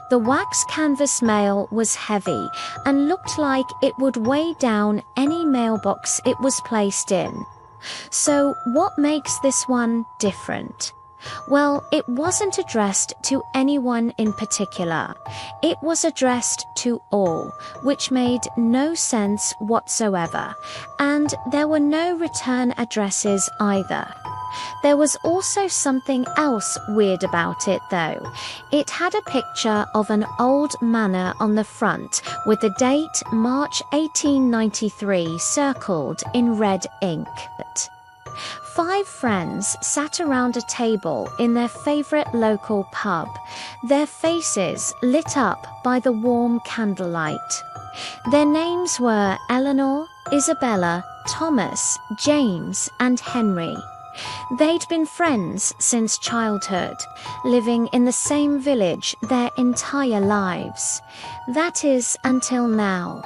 The wax canvas mail was heavy and looked like it would weigh down any mailbox it was placed in. So what makes this one different? Well, it wasn't addressed to anyone in particular. It was addressed to all, which made no sense whatsoever, and there were no return addresses either. There was also something else weird about it though. It had a picture of an old manor on the front with the date March 1893 circled in red ink. 5 friends sat around a table in their favorite local pub, their faces lit up by the warm candlelight. Their names were Eleanor, Isabella, Thomas, James, and Henry. They'd been friends since childhood, living in the same village their entire lives. That is, until now.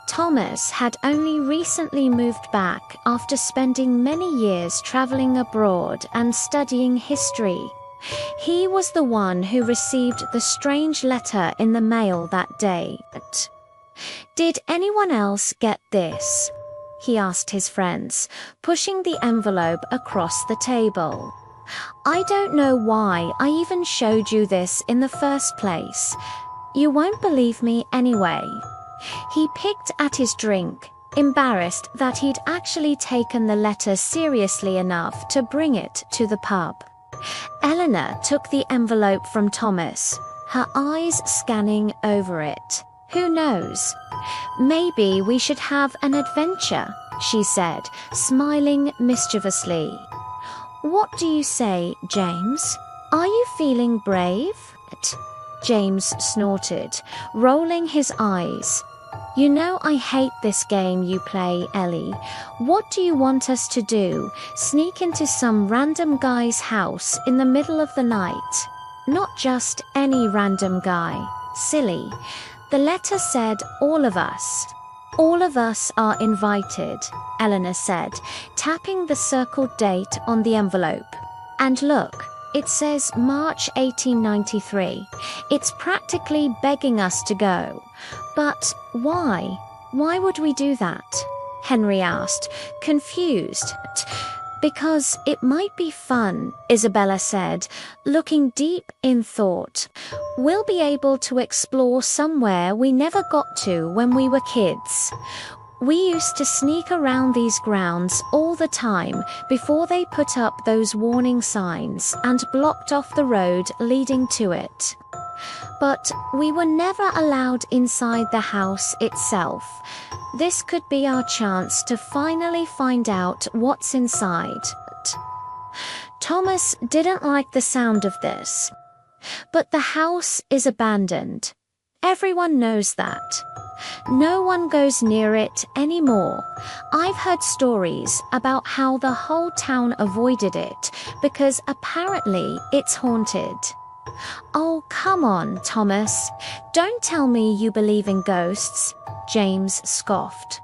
Thomas had only recently moved back after spending many years traveling abroad and studying history. He was the one who received the strange letter in the mail that day. "Did anyone else get this?" he asked his friends, pushing the envelope across the table. "I don't know why I even showed you this in the first place. You won't believe me anyway." He picked at his drink, embarrassed that he'd actually taken the letter seriously enough to bring it to the pub. Eleanor took the envelope from Thomas, her eyes scanning over it. "Who knows? Maybe we should have an adventure," she said, smiling mischievously. "What do you say, James? Are you feeling brave?" James snorted, rolling his eyes. "You know I hate this game you play, Ellie. What do you want us to do? Sneak into some random guy's house in the middle of the night? Not just any random guy. Silly. The letter said all of us." "All of us are invited," Eleanor said, tapping the circled date on the envelope. "And look, it says March 1893. It's practically begging us to go." "But why? Why would we do that?" Henry asked, confused. "Because it might be fun," Isabella said, looking deep in thought. "We'll be able to explore somewhere we never got to when we were kids. We used to sneak around these grounds all the time before they put up those warning signs and blocked off the road leading to it. But we were never allowed inside the house itself. This could be our chance to finally find out what's inside." Thomas didn't like the sound of this. "But the house is abandoned. Everyone knows that. No one goes near it anymore. I've heard stories about how the whole town avoided it because apparently it's haunted." "Oh, come on, Thomas. Don't tell me you believe in ghosts," James scoffed.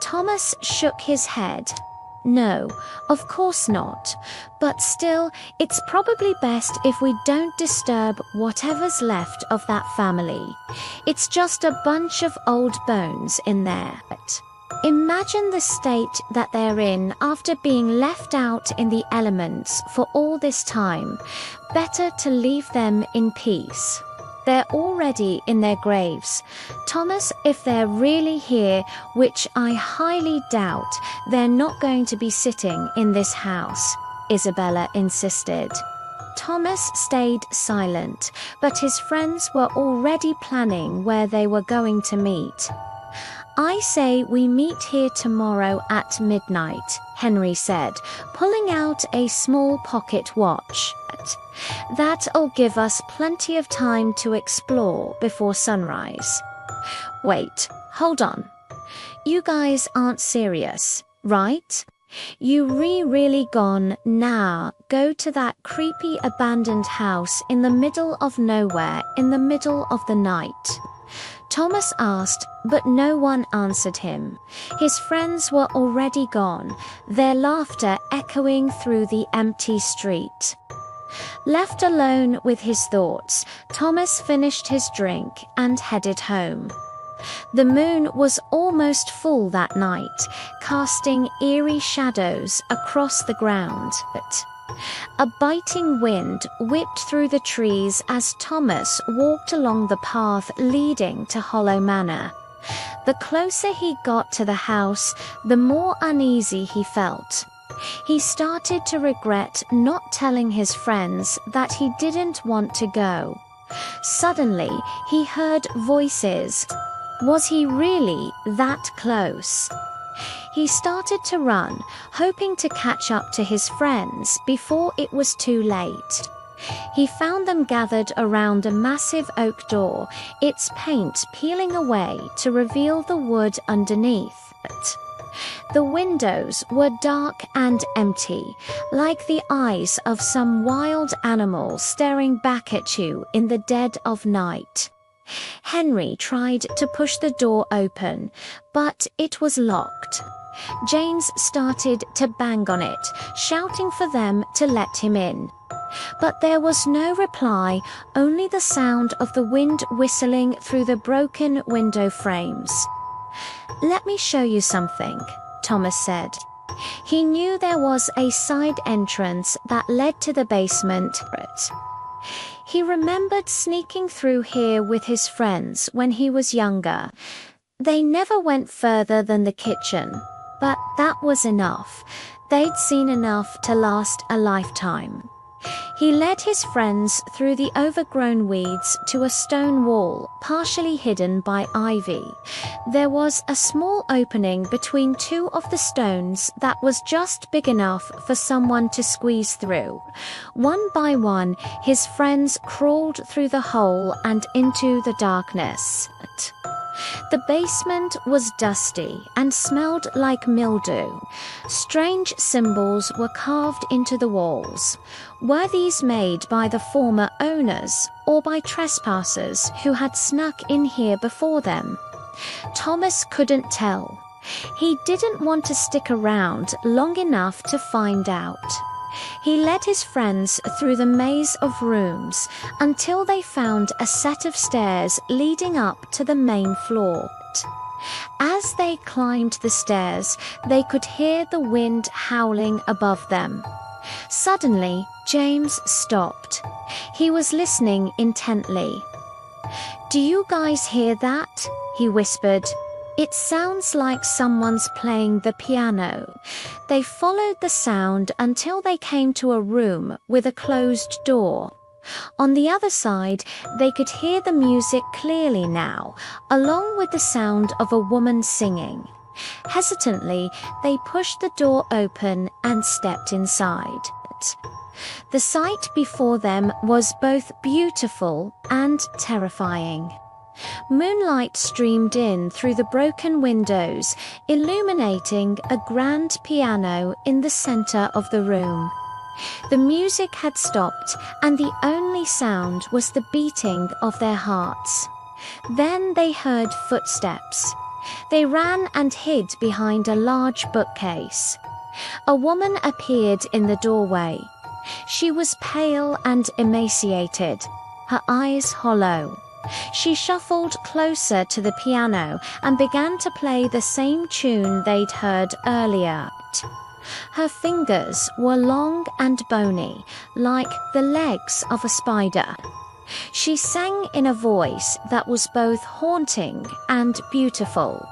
Thomas shook his head. "No, of course not. But still, it's probably best if we don't disturb whatever's left of that family. It's just a bunch of old bones in there. Imagine the state that they're in after being left out in the elements for all this time. Better to leave them in peace. They're already in their graves. Thomas, if they're really here, which I highly doubt, they're not going to be sitting in this house," Isabella insisted. Thomas stayed silent, but his friends were already planning where they were going to meet. "I say we meet here tomorrow at midnight," Henry said, pulling out a small pocket watch. "That'll give us plenty of time to explore before sunrise." "Wait, hold on. You guys aren't serious, right? You really gone now go to that creepy abandoned house in the middle of nowhere in the middle of the night?" Thomas asked, but no one answered him. His friends were already gone, their laughter echoing through the empty street. Left alone with his thoughts, Thomas finished his drink and headed home. The moon was almost full that night, casting eerie shadows across the ground. A biting wind whipped through the trees as Thomas walked along the path leading to Hollow Manor. The closer he got to the house, the more uneasy he felt. He started to regret not telling his friends that he didn't want to go. Suddenly, he heard voices. Was he really that close? He started to run, hoping to catch up to his friends before it was too late. He found them gathered around a massive oak door, its paint peeling away to reveal the wood underneath. The windows were dark and empty, like the eyes of some wild animal staring back at you in the dead of night. Henry tried to push the door open, but it was locked. James started to bang on it, shouting for them to let him in. But there was no reply, only the sound of the wind whistling through the broken window frames. "Let me show you something," Thomas said. He knew there was a side entrance that led to the basement. He remembered sneaking through here with his friends when he was younger. They never went further than the kitchen, but that was enough. They'd seen enough to last a lifetime. He led his friends through the overgrown weeds to a stone wall, partially hidden by ivy. There was a small opening between two of the stones that was just big enough for someone to squeeze through. One by one, his friends crawled through the hole and into the darkness. The basement was dusty and smelled like mildew. Strange symbols were carved into the walls. Were these made by the former owners or by trespassers who had snuck in here before them? Thomas couldn't tell. He didn't want to stick around long enough to find out. He led his friends through the maze of rooms until they found a set of stairs leading up to the main floor. As they climbed the stairs, they could hear the wind howling above them. Suddenly, James stopped. He was listening intently. "Do you guys hear that?" he whispered. "It sounds like someone's playing the piano." They followed the sound until they came to a room with a closed door. On the other side, they could hear the music clearly now, along with the sound of a woman singing. Hesitantly, they pushed the door open and stepped inside. The sight before them was both beautiful and terrifying. Moonlight streamed in through the broken windows, illuminating a grand piano in the center of the room. The music had stopped, and the only sound was the beating of their hearts. Then they heard footsteps. They ran and hid behind a large bookcase. A woman appeared in the doorway. She was pale and emaciated, her eyes hollow. She shuffled closer to the piano and began to play the same tune they'd heard earlier. Her fingers were long and bony, like the legs of a spider. She sang in a voice that was both haunting and beautiful.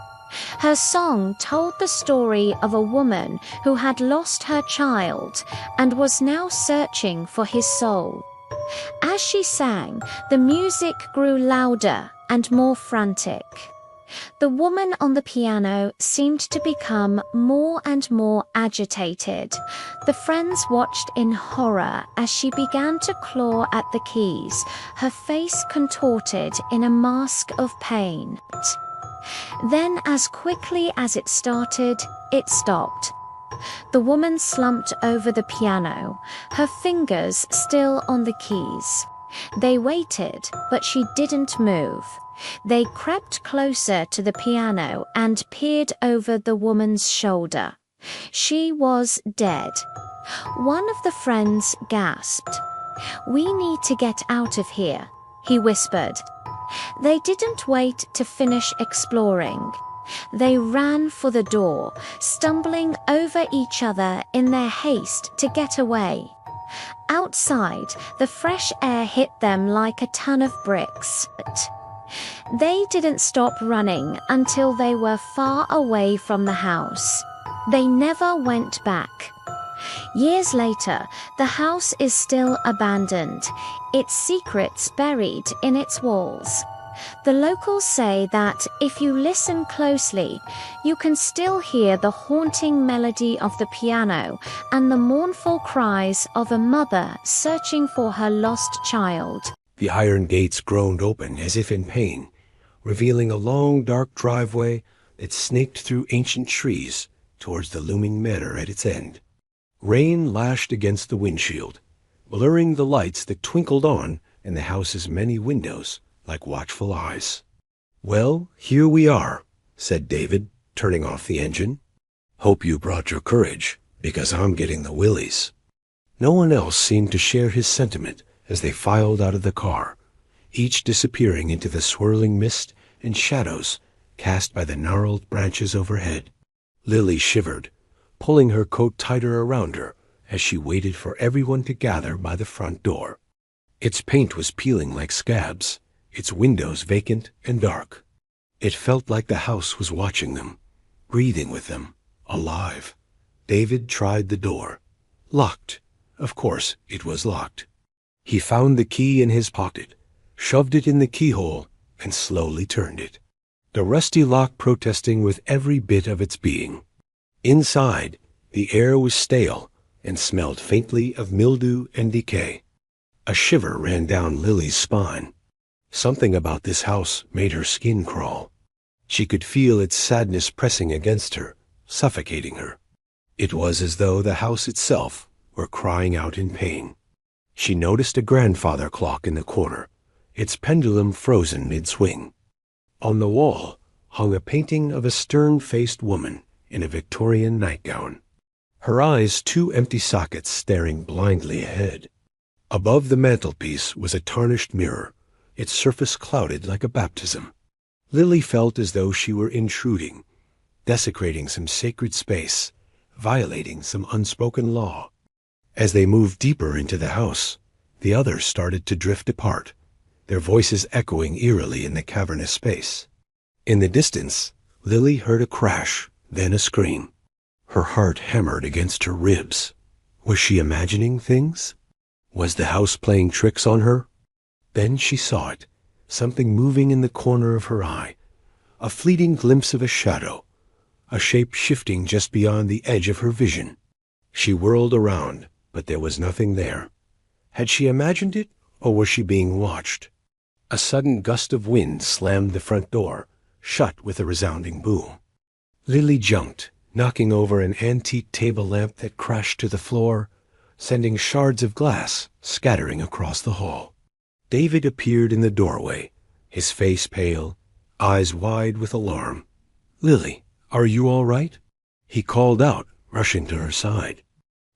Her song told the story of a woman who had lost her child and was now searching for his soul. As she sang, the music grew louder and more frantic. The woman on the piano seemed to become more and more agitated. The friends watched in horror as she began to claw at the keys, her face contorted in a mask of pain. Then, as quickly as it started, it stopped. The woman slumped over the piano, her fingers still on the keys. They waited, but she didn't move. They crept closer to the piano and peered over the woman's shoulder. She was dead. One of the friends gasped. "We need to get out of here," he whispered. They didn't wait to finish exploring. They ran for the door, stumbling over each other in their haste to get away. Outside, the fresh air hit them like a ton of bricks. They didn't stop running until they were far away from the house. They never went back. Years later, the house is still abandoned, its secrets buried in its walls. The locals say that if you listen closely, you can still hear the haunting melody of the piano and the mournful cries of a mother searching for her lost child. The iron gates groaned open as if in pain, revealing a long, dark driveway that snaked through ancient trees towards the looming manor at its end. Rain lashed against the windshield, blurring the lights that twinkled on in the house's many windows like watchful eyes. "Well, here we are," said David, turning off the engine. "Hope you brought your courage, because I'm getting the willies." No one else seemed to share his sentiment as they filed out of the car, each disappearing into the swirling mist and shadows cast by the gnarled branches overhead. Lily shivered, pulling her coat tighter around her as she waited for everyone to gather by the front door. Its paint was peeling like scabs, its windows vacant and dark. It felt like the house was watching them, breathing with them, alive. David tried the door. Locked. Of course, it was locked. He found the key in his pocket, shoved it in the keyhole, and slowly turned it, the rusty lock protesting with every bit of its being. Inside, the air was stale and smelled faintly of mildew and decay. A shiver ran down Lily's spine. Something about this house made her skin crawl. She could feel its sadness pressing against her, suffocating her. It was as though the house itself were crying out in pain. She noticed a grandfather clock in the corner, its pendulum frozen mid-swing. On the wall hung a painting of a stern-faced woman in a Victorian nightgown, her eyes two empty sockets staring blindly ahead. Above the mantelpiece was a tarnished mirror, its surface clouded like a baptism. Lily felt as though she were intruding, desecrating some sacred space, violating some unspoken law. As they moved deeper into the house, the others started to drift apart, their voices echoing eerily in the cavernous space. In the distance, Lily heard a crash, then a scream. Her heart hammered against her ribs. Was she imagining things? Was the house playing tricks on her? Then she saw it, something moving in the corner of her eye, a fleeting glimpse of a shadow, a shape shifting just beyond the edge of her vision. She whirled around, but there was nothing there. Had she imagined it, or was she being watched? A sudden gust of wind slammed the front door, shut with a resounding boom. Lily jumped, knocking over an antique table lamp that crashed to the floor, sending shards of glass scattering across the hall. David appeared in the doorway, his face pale, eyes wide with alarm. "Lily, are you all right?" He called out, rushing to her side.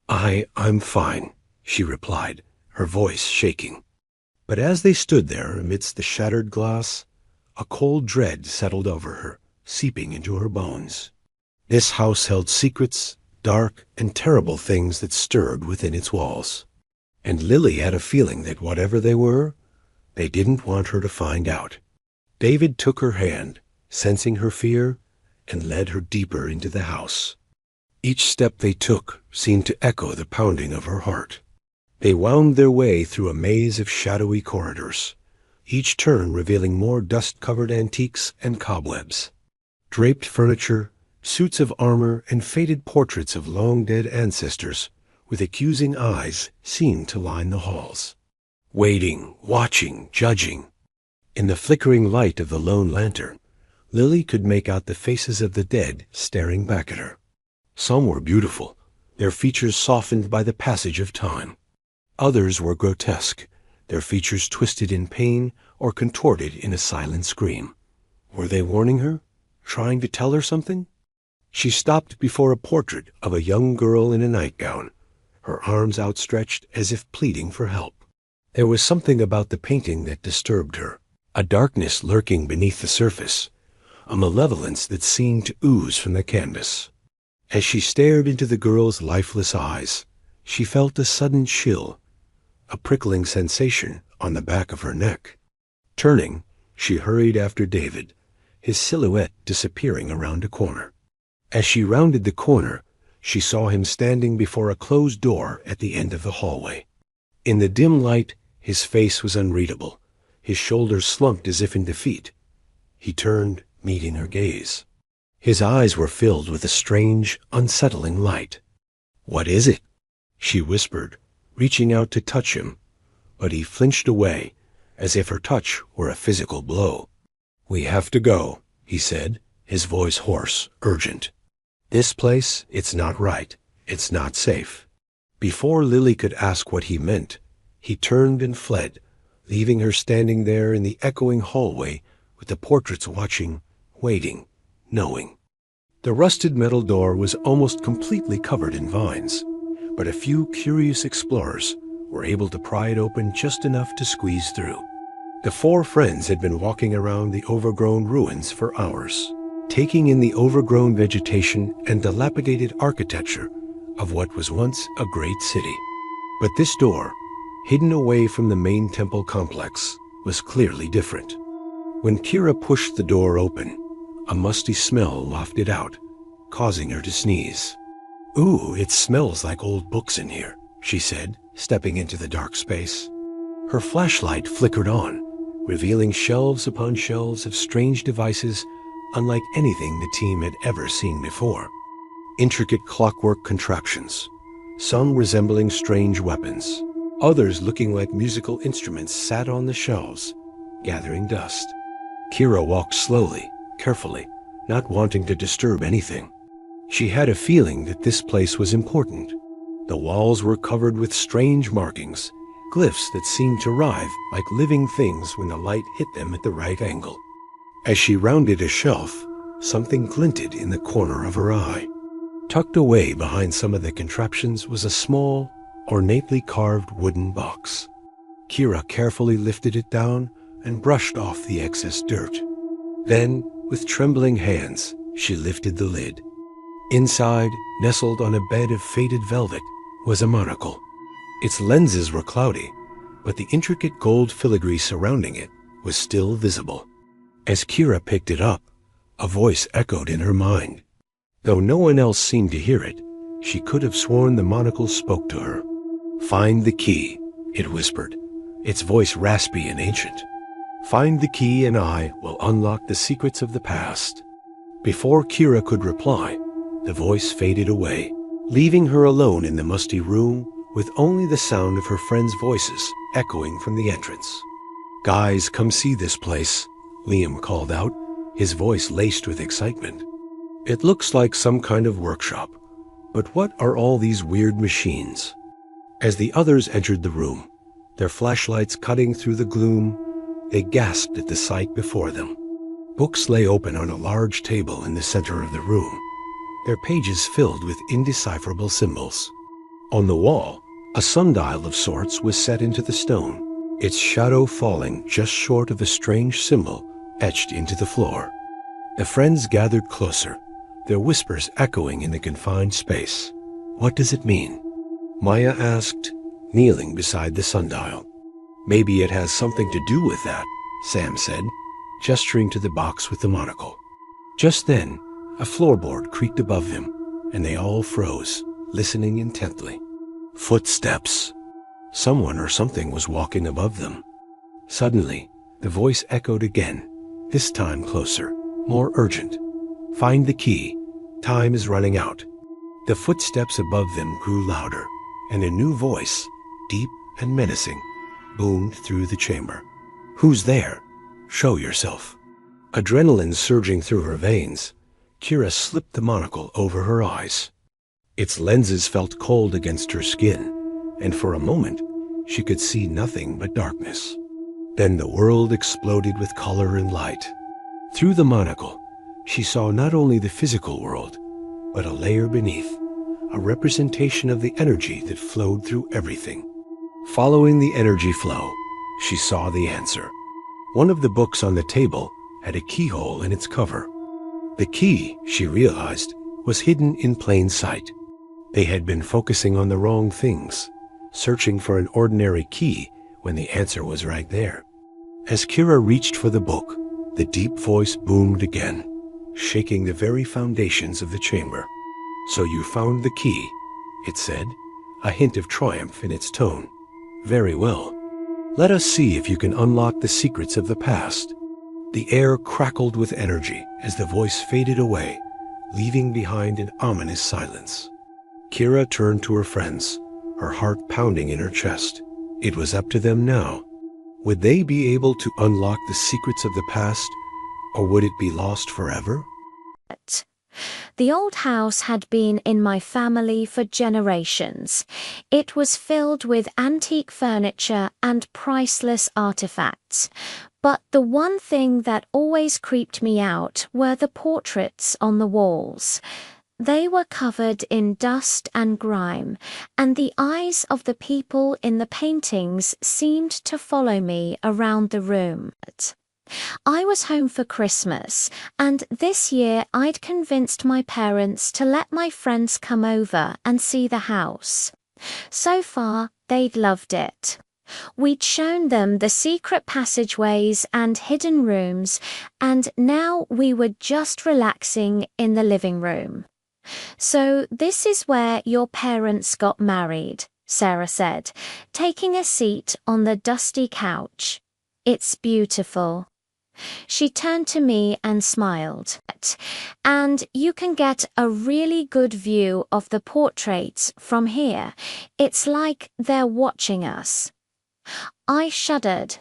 I'm fine," she replied, her voice shaking. But as they stood there amidst the shattered glass, a cold dread settled over her, seeping into her bones. This house held secrets, dark and terrible things that stirred within its walls. And Lily had a feeling that whatever they were, they didn't want her to find out. David took her hand, sensing her fear, and led her deeper into the house. Each step they took seemed to echo the pounding of her heart. They wound their way through a maze of shadowy corridors, each turn revealing more dust-covered antiques and cobwebs. Draped furniture, suits of armor, and faded portraits of long-dead ancestors with accusing eyes seemed to line the halls. Waiting, watching, judging. In the flickering light of the lone lantern, Lily could make out the faces of the dead staring back at her. Some were beautiful, their features softened by the passage of time. Others were grotesque, their features twisted in pain or contorted in a silent scream. Were they warning her? Trying to tell her something? She stopped before a portrait of a young girl in a nightgown, her arms outstretched as if pleading for help. There was something about the painting that disturbed her, a darkness lurking beneath the surface, a malevolence that seemed to ooze from the canvas. As she stared into the girl's lifeless eyes, she felt a sudden chill, a prickling sensation on the back of her neck. Turning, she hurried after David, his silhouette disappearing around a corner. As she rounded the corner, she saw him standing before a closed door at the end of the hallway. In the dim light, his face was unreadable, his shoulders slumped as if in defeat. He turned, meeting her gaze. His eyes were filled with a strange, unsettling light. "What is it?" she whispered, reaching out to touch him, but he flinched away, as if her touch were a physical blow. "We have to go," he said, his voice hoarse, urgent. "This place, it's not right. It's not safe." Before Lily could ask what he meant, he turned and fled, leaving her standing there in the echoing hallway with the portraits watching, waiting, knowing. The rusted metal door was almost completely covered in vines, but a few curious explorers were able to pry it open just enough to squeeze through. The four friends had been walking around the overgrown ruins for hours, taking in the overgrown vegetation and dilapidated architecture of what was once a great city. But this door, hidden away from the main temple complex, was clearly different. When Kira pushed the door open, a musty smell wafted out, causing her to sneeze. "Ooh, it smells like old books in here," she said, stepping into the dark space. Her flashlight flickered on, revealing shelves upon shelves of strange devices unlike anything the team had ever seen before. Intricate clockwork contraptions, some resembling strange weapons, others looking like musical instruments, sat on the shelves, gathering dust. Kira walked slowly, carefully, not wanting to disturb anything. She had a feeling that this place was important. The walls were covered with strange markings, glyphs that seemed to writhe like living things when the light hit them at the right angle. As she rounded a shelf, something glinted in the corner of her eye. Tucked away behind some of the contraptions was a small, ornately carved wooden box. Kira carefully lifted it down and brushed off the excess dirt. Then, with trembling hands, she lifted the lid. Inside, nestled on a bed of faded velvet, was a monocle. Its lenses were cloudy, but the intricate gold filigree surrounding it was still visible. As Kira picked it up, a voice echoed in her mind. Though no one else seemed to hear it, she could have sworn the monocle spoke to her. "Find the key," it whispered, its voice raspy and ancient. "Find the key and I will unlock the secrets of the past." Before Kira could reply, the voice faded away, leaving her alone in the musty room with only the sound of her friends' voices echoing from the entrance. "Guys, come see this place," Liam called out, his voice laced with excitement. "It looks like some kind of workshop, but what are all these weird machines?" As the others entered the room, their flashlights cutting through the gloom, they gasped at the sight before them. Books lay open on a large table in the center of the room, their pages filled with indecipherable symbols. On the wall, a sundial of sorts was set into the stone, its shadow falling just short of a strange symbol etched into the floor. The friends gathered closer, their whispers echoing in the confined space. "What does it mean?" Maya asked, kneeling beside the sundial. "Maybe it has something to do with that," Sam said, gesturing to the box with the monocle. Just then, a floorboard creaked above them, and they all froze, listening intently. Footsteps. Someone or something was walking above them. Suddenly, the voice echoed again, this time closer, more urgent. "Find the key. Time is running out." The footsteps above them grew louder, and a new voice, deep and menacing, boomed through the chamber. "Who's there? Show yourself." Adrenaline surging through her veins, Kira slipped the monocle over her eyes. Its lenses felt cold against her skin, and for a moment, she could see nothing but darkness. Then the world exploded with color and light. Through the monocle, she saw not only the physical world, but a layer beneath, a representation of the energy that flowed through everything. Following the energy flow, she saw the answer. One of the books on the table had a keyhole in its cover. The key, she realized, was hidden in plain sight. They had been focusing on the wrong things, searching for an ordinary key when the answer was right there. As Kira reached for the book, the deep voice boomed again, shaking the very foundations of the chamber. "So you found the key," it said, a hint of triumph in its tone. "Very well. Let us see if you can unlock the secrets of the past." The air crackled with energy as the voice faded away, leaving behind an ominous silence. Kira turned to her friends, her heart pounding in her chest. It was up to them now. Would they be able to unlock the secrets of the past, or would it be lost forever? The old house had been in my family for generations. It was filled with antique furniture and priceless artifacts. But the one thing that always creeped me out were the portraits on the walls. They were covered in dust and grime, and the eyes of the people in the paintings seemed to follow me around the room. I was home for Christmas, and this year I'd convinced my parents to let my friends come over and see the house. So far, they'd loved it. We'd shown them the secret passageways and hidden rooms, and now we were just relaxing in the living room. "So this is where your parents got married," Sarah said, taking a seat on the dusty couch. "It's beautiful." She turned to me and smiled. "And you can get a really good view of the portraits from here. It's like they're watching us." I shuddered.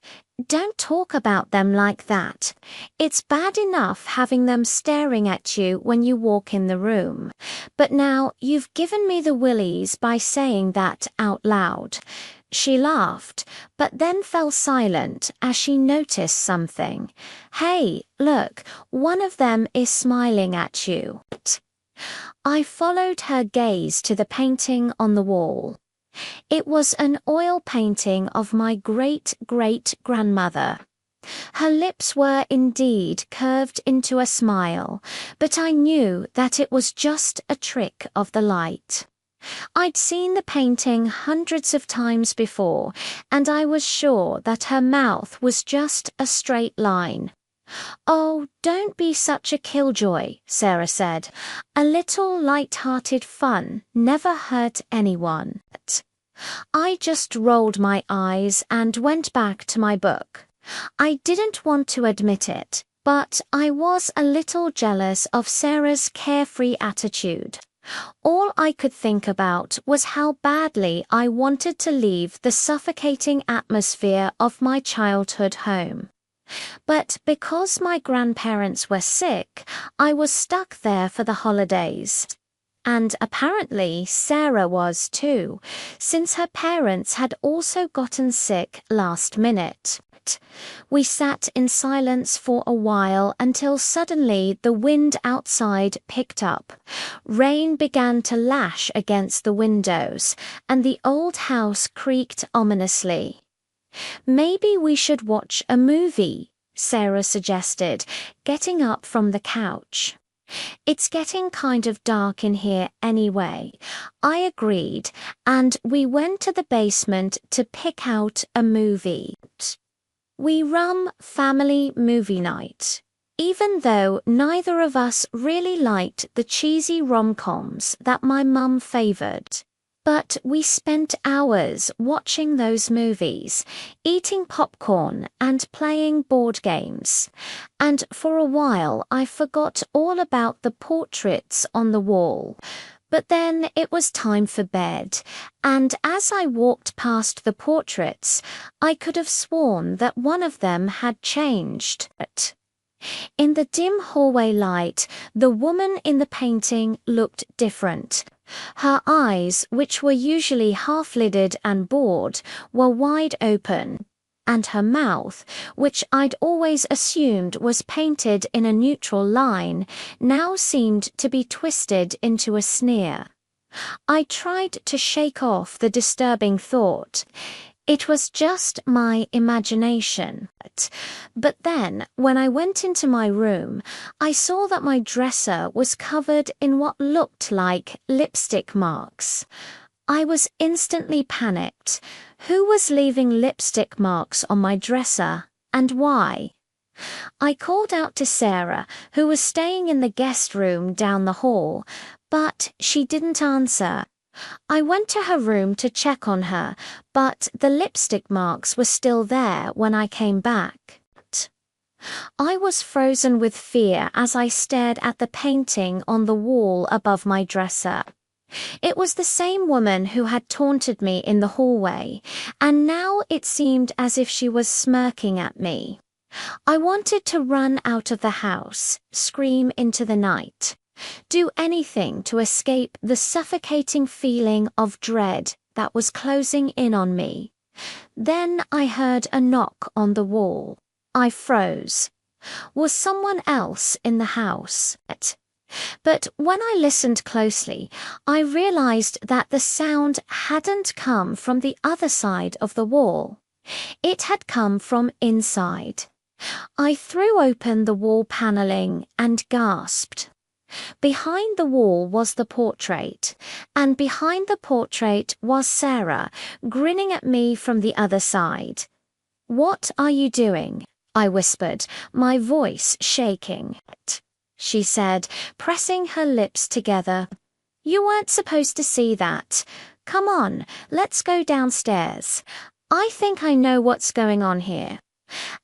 "Don't talk about them like that. It's bad enough having them staring at you when you walk in the room. But now you've given me the willies by saying that out loud." She laughed, but then fell silent as she noticed something. "Hey, look, one of them is smiling at you." I followed her gaze to the painting on the wall. It was an oil painting of my great-great-grandmother. Her lips were indeed curved into a smile, but I knew that it was just a trick of the light. I'd seen the painting hundreds of times before, and I was sure that her mouth was just a straight line. "Oh, don't be such a killjoy," Sarah said. "A little light-hearted fun never hurt anyone." I just rolled my eyes and went back to my book. I didn't want to admit it, but I was a little jealous of Sarah's carefree attitude. All I could think about was how badly I wanted to leave the suffocating atmosphere of my childhood home. But because my grandparents were sick, I was stuck there for the holidays. And apparently Sarah was too, since her parents had also gotten sick last minute. We sat in silence for a while until suddenly the wind outside picked up. Rain began to lash against the windows, and the old house creaked ominously. "Maybe we should watch a movie," Sarah suggested, getting up from the couch. "It's getting kind of dark in here anyway." I agreed, and we went to the basement to pick out a movie. We ran family movie night. Even though neither of us really liked the cheesy rom-coms that my mum favored. But we spent hours watching those movies, eating popcorn and playing board games. And for a while I forgot all about the portraits on the wall. But then it was time for bed, and as I walked past the portraits, I could have sworn that one of them had changed. In the dim hallway light, the woman in the painting looked different. Her eyes, which were usually half-lidded and bored, were wide open, and her mouth, which I'd always assumed was painted in a neutral line, now seemed to be twisted into a sneer. I tried to shake off the disturbing thought. It was just my imagination. But then, when I went into my room, I saw that my dresser was covered in what looked like lipstick marks. I was instantly panicked. Who was leaving lipstick marks on my dresser, and why? I called out to Sarah, who was staying in the guest room down the hall, but she didn't answer. I went to her room to check on her, but the lipstick marks were still there when I came back. I was frozen with fear as I stared at the painting on the wall above my dresser. It was the same woman who had taunted me in the hallway, and now it seemed as if she was smirking at me. I wanted to run out of the house, scream into the night. Do anything to escape the suffocating feeling of dread that was closing in on me. Then I heard a knock on the wall. I froze. Was someone else in the house? But when I listened closely, I realized that the sound hadn't come from the other side of the wall. It had come from inside. I threw open the wall paneling and gasped. Behind the wall was the portrait, and behind the portrait was Sarah, grinning at me from the other side. "What are you doing?" I whispered, my voice shaking. She said, pressing her lips together, "You weren't supposed to see that. Come on, let's go downstairs. I think I know what's going on here."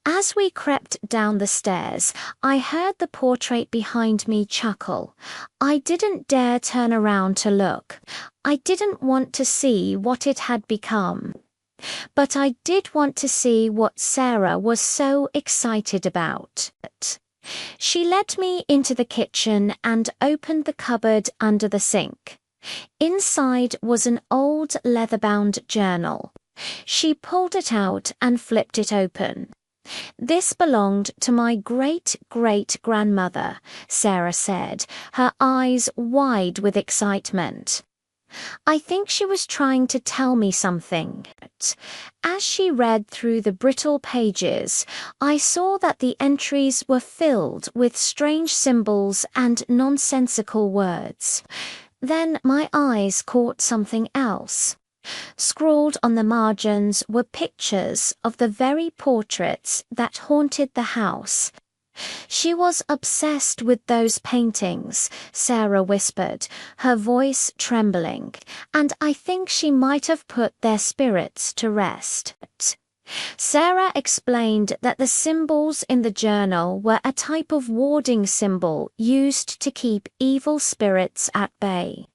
As we crept down the stairs, I heard the portrait behind me chuckle. I didn't dare turn around to look. I didn't want to see what it had become. But I did want to see what Sarah was so excited about. She led me into the kitchen and opened the cupboard under the sink. Inside was an old leather-bound journal. She pulled it out and flipped it open. "This belonged to my great-great-grandmother," Sarah said, her eyes wide with excitement. I think she was trying to tell me something. As she read through the brittle pages, I saw that the entries were filled with strange symbols and nonsensical words. Then my eyes caught something else. Scrawled on the margins were pictures of the very portraits that haunted the house. "She was obsessed with those paintings," Sarah whispered, her voice trembling, "and I think she might have put their spirits to rest." Sarah explained that the symbols in the journal were a type of warding symbol used to keep evil spirits at bay.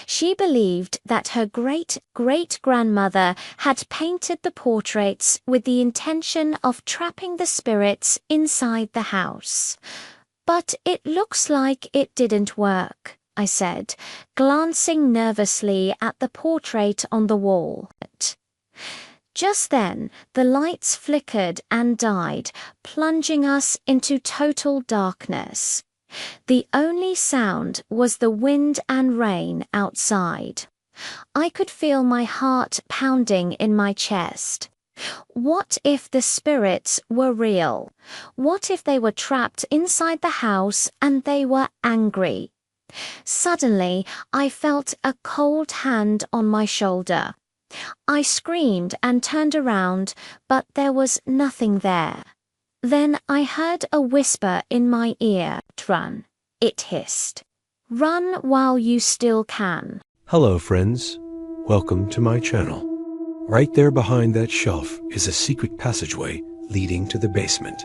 She believed that her great-great-grandmother had painted the portraits with the intention of trapping the spirits inside the house. "But it looks like it didn't work," I said, glancing nervously at the portrait on the wall. Just then, the lights flickered and died, plunging us into total darkness. The only sound was the wind and rain outside. I could feel my heart pounding in my chest. What if the spirits were real? What if they were trapped inside the house and they were angry? Suddenly, I felt a cold hand on my shoulder. I screamed and turned around, but there was nothing there. Then I heard a whisper in my ear. "Run," it hissed. "Run while you still can." Hello, friends. Welcome to my channel. Right there behind that shelf is a secret passageway leading to the basement.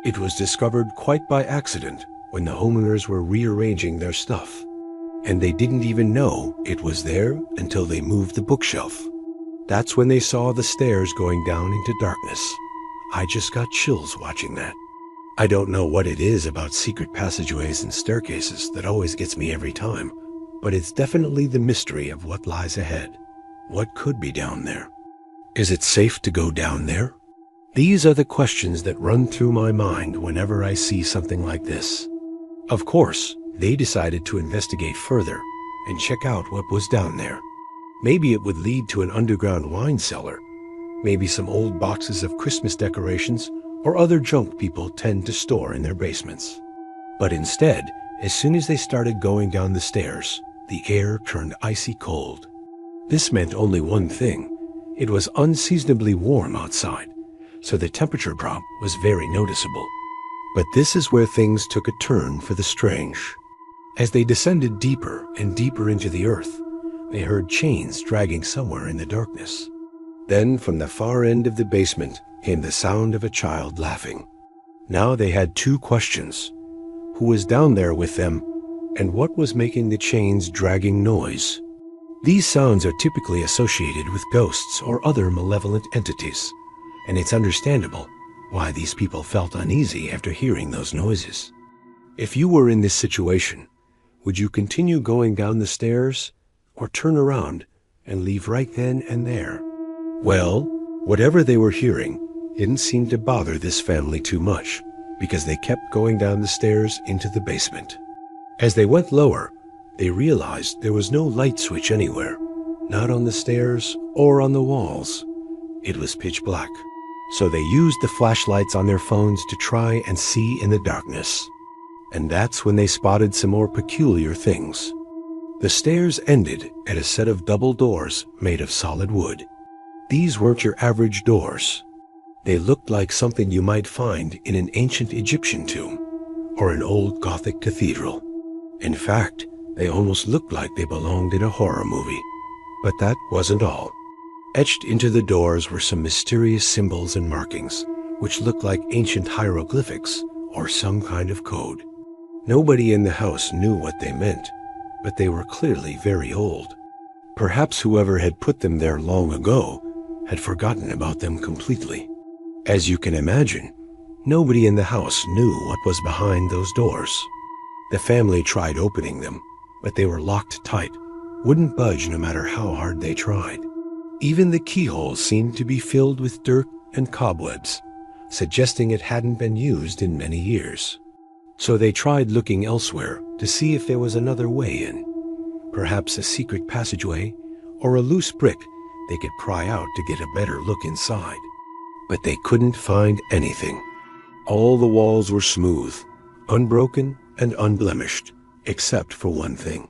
It was discovered quite by accident when the homeowners were rearranging their stuff, and they didn't even know it was there until they moved the bookshelf. That's when they saw the stairs going down into darkness. I just got chills watching that. I don't know what it is about secret passageways and staircases that always gets me every time, but it's definitely the mystery of what lies ahead. What could be down there? Is it safe to go down there? These are the questions that run through my mind whenever I see something like this. Of course, they decided to investigate further and check out what was down there. Maybe it would lead to an underground wine cellar. maybe some old boxes of Christmas decorations or other junk people tend to store in their basements. But instead, as soon as they started going down the stairs, the air turned icy cold. This meant only one thing. It was unseasonably warm outside, so the temperature drop was very noticeable. But this is where things took a turn for the strange. As they descended deeper and deeper into the earth, they heard chains dragging somewhere in the darkness. Then from the far end of the basement came the sound of a child laughing. Now they had two questions. Who was down there with them, and what was making the chains dragging noise? These sounds are typically associated with ghosts or other malevolent entities, and it's understandable why these people felt uneasy after hearing those noises. If you were in this situation, would you continue going down the stairs or turn around and leave right then and there? Well, whatever they were hearing didn't seem to bother this family too much, because they kept going down the stairs into the basement. As they went lower, they realized there was no light switch anywhere, not on the stairs or on the walls. It was pitch black, so they used the flashlights on their phones to try and see in the darkness. And that's when they spotted some more peculiar things. The stairs ended at a set of double doors made of solid wood. These weren't your average doors. They looked like something you might find in an ancient Egyptian tomb or an old Gothic cathedral. In fact, they almost looked like they belonged in a horror movie. But that wasn't all. Etched into the doors were some mysterious symbols and markings, which looked like ancient hieroglyphics or some kind of code. Nobody in the house knew what they meant, but they were clearly very old. Perhaps whoever had put them there long ago had forgotten about them completely. As you can imagine, nobody in the house knew what was behind those doors. The family tried opening them, but they were locked tight, wouldn't budge no matter how hard they tried. Even the keyholes seemed to be filled with dirt and cobwebs, suggesting it hadn't been used in many years. So they tried looking elsewhere to see if there was another way in, perhaps a secret passageway or a loose brick they could pry out to get a better look inside. But they couldn't find anything. All the walls were smooth, unbroken and unblemished, except for one thing.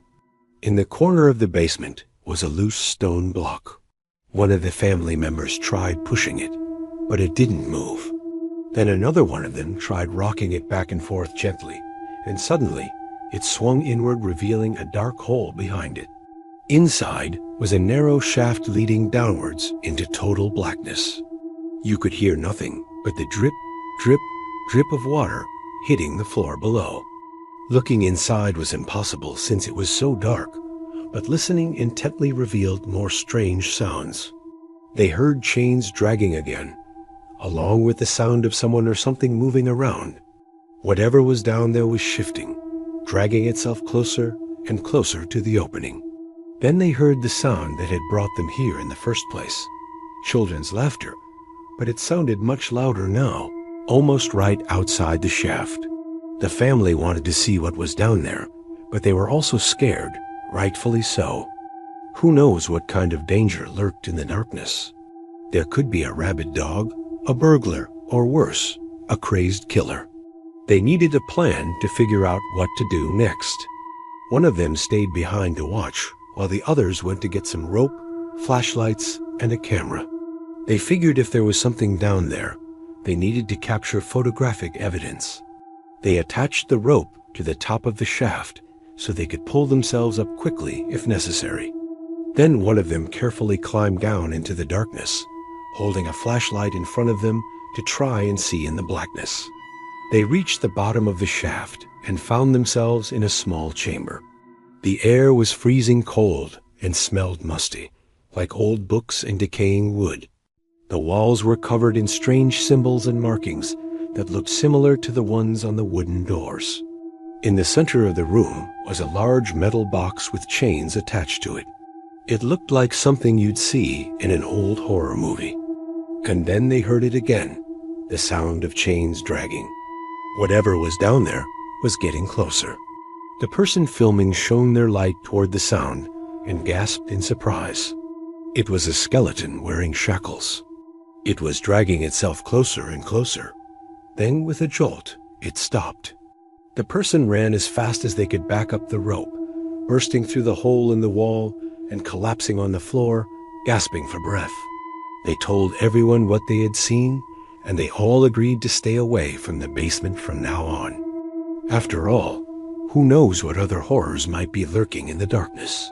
In the corner of the basement was a loose stone block. One of the family members tried pushing it, but it didn't move. Then another one of them tried rocking it back and forth gently, and suddenly it swung inward, revealing a dark hole behind it. Inside was a narrow shaft leading downwards into total blackness. You could hear nothing but the drip, drip, drip of water hitting the floor below. Looking inside was impossible since it was so dark, but listening intently revealed more strange sounds. They heard chains dragging again, along with the sound of someone or something moving around. Whatever was down there was shifting, dragging itself closer and closer to the opening. Then they heard the sound that had brought them here in the first place, children's laughter, but it sounded much louder now, almost right outside the shaft. The family wanted to see what was down there, but they were also scared, rightfully so. Who knows what kind of danger lurked in the darkness? There could be a rabid dog, a burglar, or worse, a crazed killer. They needed a plan to figure out what to do next. One of them stayed behind to watch, while the others went to get some rope, flashlights, and a camera. They figured if there was something down there, they needed to capture photographic evidence. They attached the rope to the top of the shaft so they could pull themselves up quickly if necessary. Then one of them carefully climbed down into the darkness, holding a flashlight in front of them to try and see in the blackness. They reached the bottom of the shaft and found themselves in a small chamber. The air was freezing cold and smelled musty, like old books and decaying wood. The walls were covered in strange symbols and markings that looked similar to the ones on the wooden doors. In the center of the room was a large metal box with chains attached to it. It looked like something you'd see in an old horror movie. And then they heard it again, the sound of chains dragging. Whatever was down there was getting closer. The person filming shone their light toward the sound and gasped in surprise. It was a skeleton wearing shackles. It was dragging itself closer and closer. Then, with a jolt, it stopped. The person ran as fast as they could back up the rope, bursting through the hole in the wall and collapsing on the floor, gasping for breath. They told everyone what they had seen, and they all agreed to stay away from the basement from now on. After all, who knows what other horrors might be lurking in the darkness?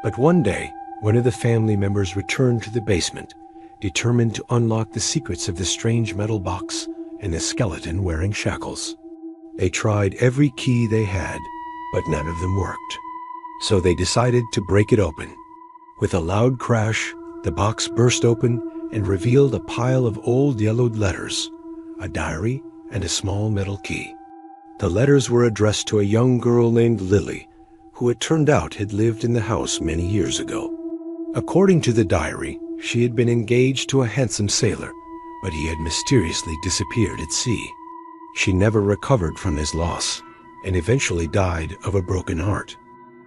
But one day, one of the family members returned to the basement, determined to unlock the secrets of the strange metal box and the skeleton wearing shackles. They tried every key they had, but none of them worked. So they decided to break it open. With a loud crash, the box burst open and revealed a pile of old yellowed letters, a diary, and a small metal key. The letters were addressed to a young girl named Lily, who it turned out had lived in the house many years ago. According to the diary, she had been engaged to a handsome sailor, but he had mysteriously disappeared at sea. She never recovered from his loss, and eventually died of a broken heart.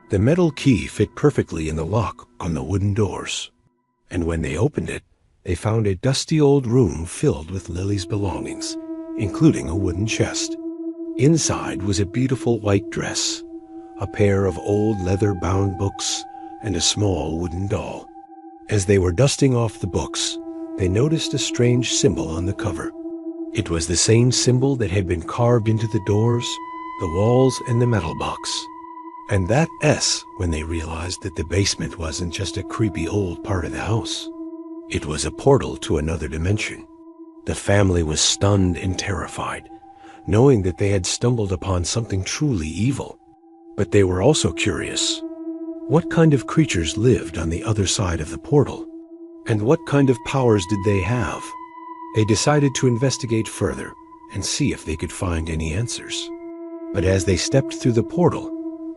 The metal key fit perfectly in the lock on the wooden doors, and when they opened it, they found a dusty old room filled with Lily's belongings, including a wooden chest. Inside was a beautiful white dress, a pair of old leather-bound books, and a small wooden doll. As they were dusting off the books, they noticed a strange symbol on the cover. It was the same symbol that had been carved into the doors, the walls, and the metal box. And that S when they realized that the basement wasn't just a creepy old part of the house. It was a portal to another dimension. The family was stunned and terrified, knowing that they had stumbled upon something truly evil. But they were also curious. What kind of creatures lived on the other side of the portal? And what kind of powers did they have? They decided to investigate further and see if they could find any answers. But as they stepped through the portal,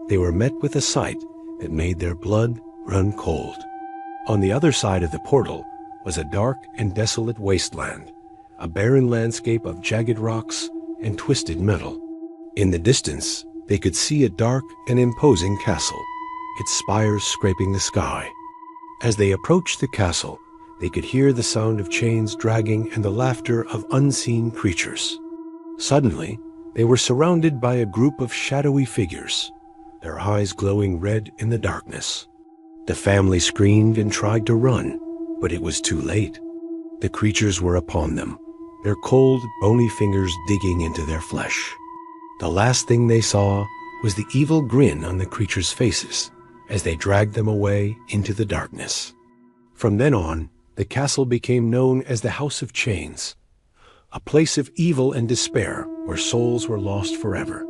they were met with a sight that made their blood run cold. On the other side of the portal was a dark and desolate wasteland, a barren landscape of jagged rocks and twisted metal. In the distance, they could see a dark and imposing castle, its spires scraping the sky. As they approached the castle, they could hear the sound of chains dragging and the laughter of unseen creatures. Suddenly, they were surrounded by a group of shadowy figures, their eyes glowing red in the darkness. The family screamed and tried to run, but it was too late. The creatures were upon them, their cold, bony fingers digging into their flesh. The last thing they saw was the evil grin on the creatures' faces as they dragged them away into the darkness. From then on, the castle became known as the House of Chains, a place of evil and despair where souls were lost forever.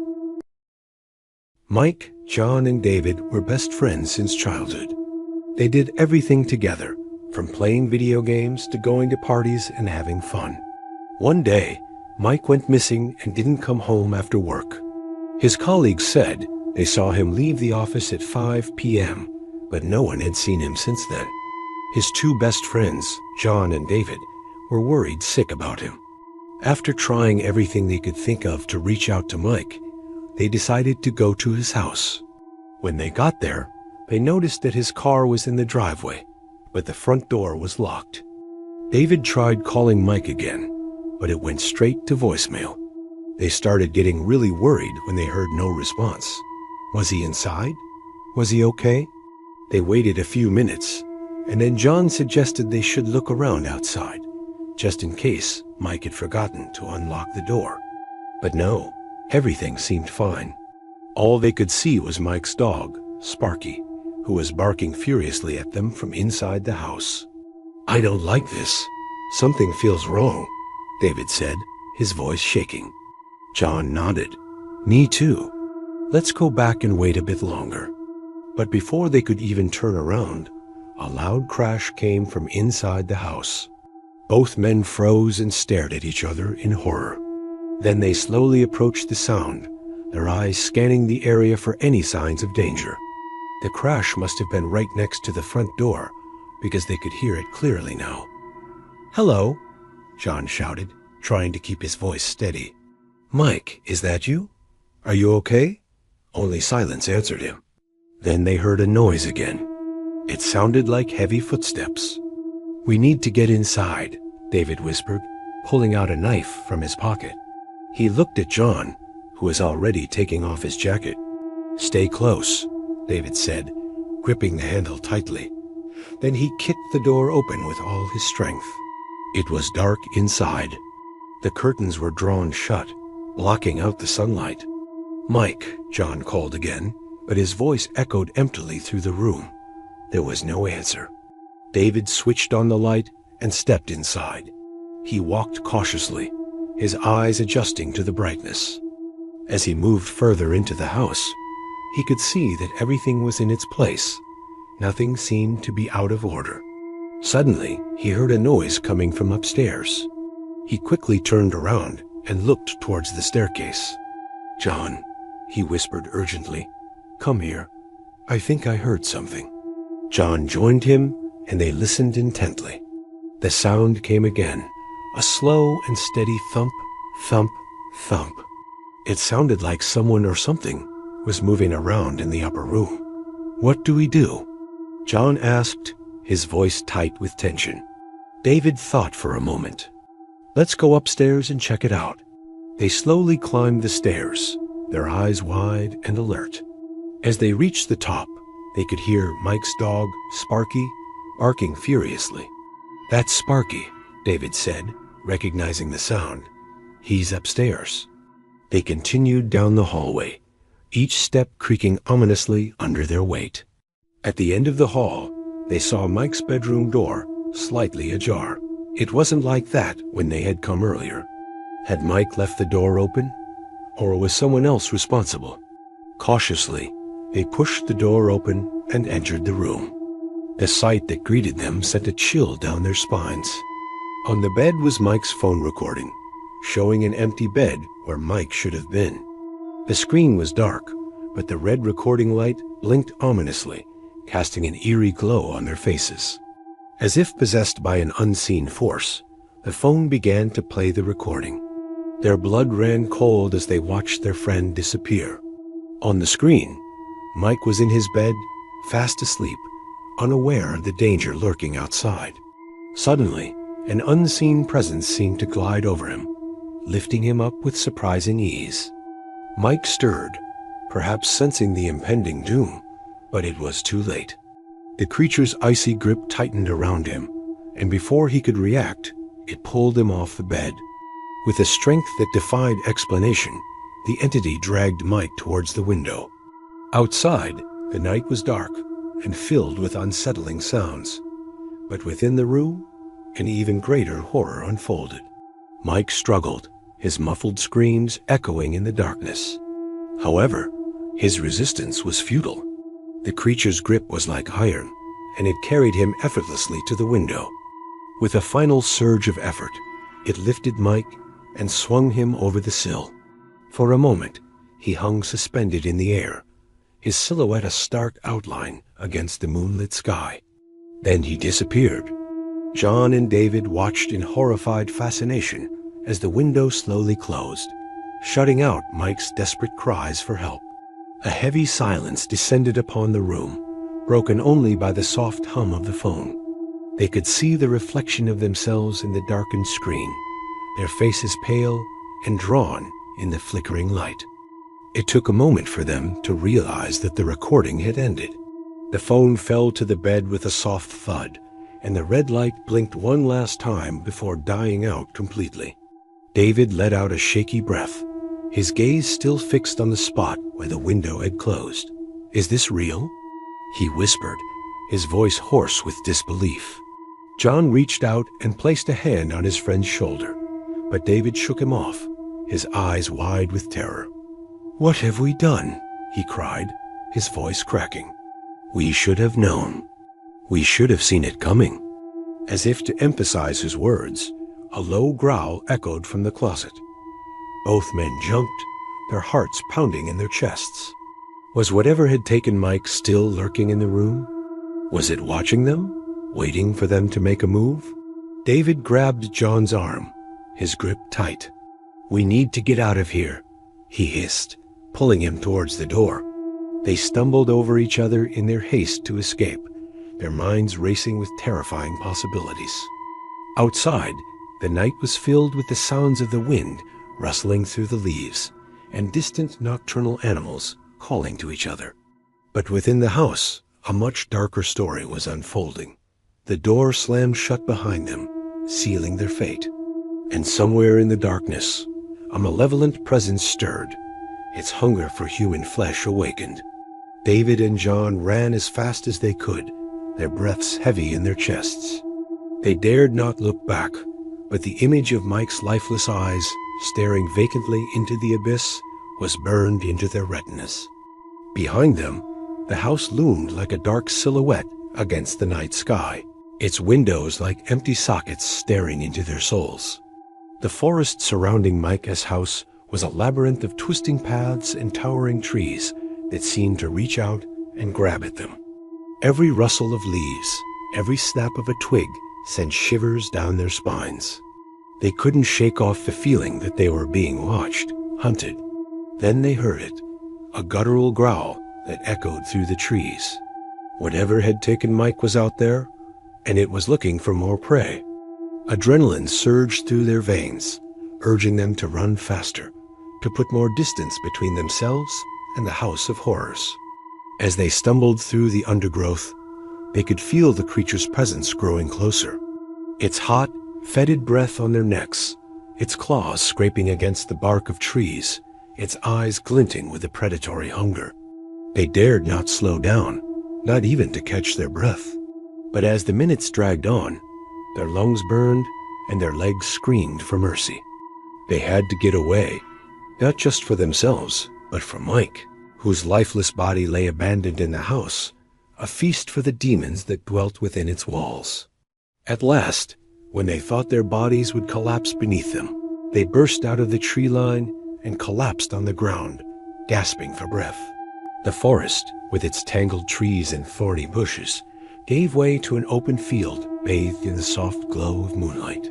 Mike, John, and David were best friends since childhood. They did everything together, from playing video games to going to parties and having fun. One day, Mike went missing and didn't come home after work. His colleagues said they saw him leave the office at 5 p.m., but no one had seen him since then. His two best friends, John and David, were worried sick about him. After trying everything they could think of to reach out to Mike, they decided to go to his house. When they got there, they noticed that his car was in the driveway, but the front door was locked. David tried calling Mike again, but it went straight to voicemail. They started getting really worried when they heard no response. Was he inside? Was he okay? They waited a few minutes, and then John suggested they should look around outside, just in case Mike had forgotten to unlock the door. But no, everything seemed fine. All they could see was Mike's dog, Sparky, who was barking furiously at them from inside the house. "I don't like this. Something feels wrong," David said, his voice shaking. John nodded. "Me too. Let's go back and wait a bit longer." But before they could even turn around, a loud crash came from inside the house. Both men froze and stared at each other in horror. Then they slowly approached the sound, their eyes scanning the area for any signs of danger. The crash must have been right next to the front door, because they could hear it clearly now. "Hello," John shouted, trying to keep his voice steady. "Mike, is that you? Are you okay?" Only silence answered him. Then they heard a noise again. It sounded like heavy footsteps. "We need to get inside," David whispered, pulling out a knife from his pocket. He looked at John, who was already taking off his jacket. "Stay close," David said, gripping the handle tightly. Then he kicked the door open with all his strength. It was dark inside. The curtains were drawn shut, blocking out the sunlight. "Mike," John called again, but his voice echoed emptily through the room. There was no answer. David switched on the light and stepped inside. He walked cautiously, his eyes adjusting to the brightness. As he moved further into the house, he could see that everything was in its place. Nothing seemed to be out of order. Suddenly, he heard a noise coming from upstairs. He quickly turned around and looked towards the staircase. "John," he whispered urgently, "come here. I think I heard something." John joined him, and they listened intently. The sound came again, a slow and steady thump, thump, thump. It sounded like someone or something was moving around in the upper room. "What do we do?" John asked, his voice tight with tension. David thought for a moment. "Let's go upstairs and check it out." They slowly climbed the stairs, their eyes wide and alert. As they reached the top, they could hear Mike's dog, Sparky, barking furiously. "That's Sparky," David said, recognizing the sound. "He's upstairs." They continued down the hallway, each step creaking ominously under their weight. At the end of the hall, they saw Mike's bedroom door, slightly ajar. It wasn't like that when they had come earlier. Had Mike left the door open, or was someone else responsible? Cautiously, they pushed the door open and entered the room. The sight that greeted them sent a chill down their spines. On the bed was Mike's phone recording, showing an empty bed where Mike should have been. The screen was dark, but the red recording light blinked ominously, casting an eerie glow on their faces. As if possessed by an unseen force, the phone began to play the recording. Their blood ran cold as they watched their friend disappear. On the screen, Mike was in his bed, fast asleep, unaware of the danger lurking outside. Suddenly, an unseen presence seemed to glide over him, lifting him up with surprising ease. Mike stirred, perhaps sensing the impending doom, but it was too late. The creature's icy grip tightened around him, and before he could react, it pulled him off the bed. With a strength that defied explanation, the entity dragged Mike towards the window. Outside, the night was dark and filled with unsettling sounds. But within the room, an even greater horror unfolded. Mike struggled, his muffled screams echoing in the darkness. However, his resistance was futile. The creature's grip was like iron, and it carried him effortlessly to the window. With a final surge of effort, it lifted Mike and swung him over the sill. For a moment, he hung suspended in the air, his silhouette a stark outline against the moonlit sky. Then he disappeared. John and David watched in horrified fascination as the window slowly closed, shutting out Mike's desperate cries for help. A heavy silence descended upon the room, broken only by the soft hum of the phone. They could see the reflection of themselves in the darkened screen, their faces pale and drawn in the flickering light. It took a moment for them to realize that the recording had ended. The phone fell to the bed with a soft thud, and the red light blinked one last time before dying out completely. David let out a shaky breath, his gaze still fixed on the spot where the window had closed. "Is this real?" he whispered, his voice hoarse with disbelief. John reached out and placed a hand on his friend's shoulder, but David shook him off, his eyes wide with terror. "What have we done?" he cried, his voice cracking. "We should have known. We should have seen it coming." As if to emphasize his words, a low growl echoed from the closet. Both men jumped, their hearts pounding in their chests. Was whatever had taken Mike still lurking in the room? Was it watching them, waiting for them to make a move? David grabbed John's arm, his grip tight. "We need to get out of here," he hissed, pulling him towards the door. They stumbled over each other in their haste to escape, their minds racing with terrifying possibilities. Outside, The night was filled with the sounds of the wind rustling through the leaves and distant nocturnal animals calling to each other. But within the house, a much darker story was unfolding. The door slammed shut behind them, sealing their fate. And somewhere in the darkness, a malevolent presence stirred. Its hunger for human flesh awakened. David and John ran as fast as they could, their breaths heavy in their chests. They dared not look back, but the image of Mike's lifeless eyes, staring vacantly into the abyss, was burned into their retinas. Behind them, the house loomed like a dark silhouette against the night sky, its windows like empty sockets staring into their souls. The forest surrounding Mike's house was a labyrinth of twisting paths and towering trees that seemed to reach out and grab at them. Every rustle of leaves, every snap of a twig sent shivers down their spines. They couldn't shake off the feeling that they were being watched, hunted. Then they heard it, a guttural growl that echoed through the trees. Whatever had taken Mike was out there, and it was looking for more prey. Adrenaline surged through their veins, urging them to run faster, to put more distance between themselves and the house of horrors. As they stumbled through the undergrowth, they could feel the creature's presence growing closer. Its hot, fetid breath on their necks, its claws scraping against the bark of trees, its eyes glinting with a predatory hunger. They dared not slow down, not even to catch their breath. But as the minutes dragged on, their lungs burned and their legs screamed for mercy. They had to get away, not just for themselves, but for Mike, whose lifeless body lay abandoned in the house, a feast for the demons that dwelt within its walls. At last, when they thought their bodies would collapse beneath them, they burst out of the tree line and collapsed on the ground, gasping for breath. The forest, with its tangled trees and thorny bushes, gave way to an open field bathed in the soft glow of moonlight.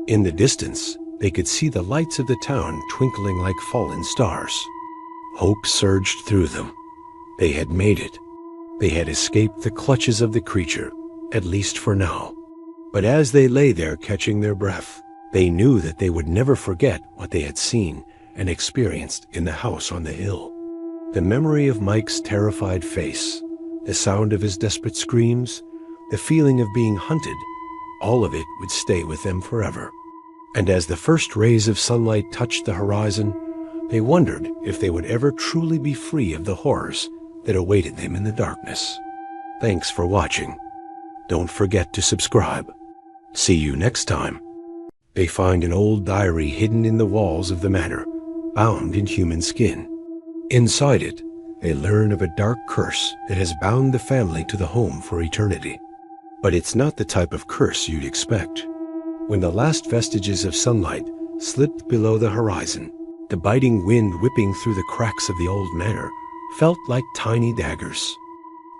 In the distance, they could see the lights of the town twinkling like fallen stars. Hope surged through them. They had made it. They had escaped the clutches of the creature, at least for now. But as they lay there catching their breath, they knew that they would never forget what they had seen and experienced in the house on the hill. The memory of Mike's terrified face, the sound of his desperate screams, the feeling of being hunted, all of it would stay with them forever. And as the first rays of sunlight touched the horizon, they wondered if they would ever truly be free of the horrors that awaited them in the darkness. Thanks for watching. Don't forget to subscribe. See you next time. They find an old diary hidden in the walls of the manor, bound in human skin. Inside it, they learn of a dark curse that has bound the family to the home for eternity. But it's not the type of curse you'd expect. When the last vestiges of sunlight slipped below the horizon, the biting wind whipping through the cracks of the old manor felt like tiny daggers.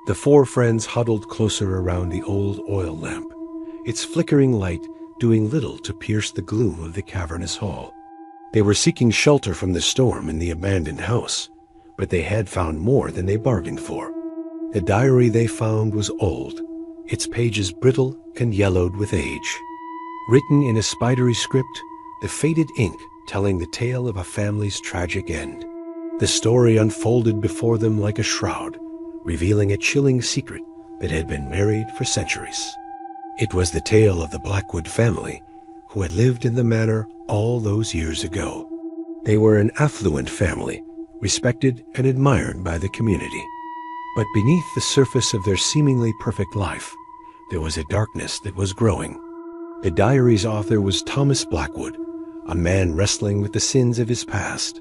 The four friends huddled closer around the old oil lamp, its flickering light doing little to pierce the gloom of the cavernous hall. They were seeking shelter from the storm in the abandoned house, but they had found more than they bargained for. The diary they found was old, its pages brittle and yellowed with age. Written in a spidery script, the faded ink telling the tale of a family's tragic end. The story unfolded before them like a shroud, revealing a chilling secret that had been married for centuries. It was the tale of the Blackwood family, who had lived in the manor all those years ago. They were an affluent family, respected and admired by the community. But beneath the surface of their seemingly perfect life, there was a darkness that was growing. The diary's author was Thomas Blackwood, a man wrestling with the sins of his past.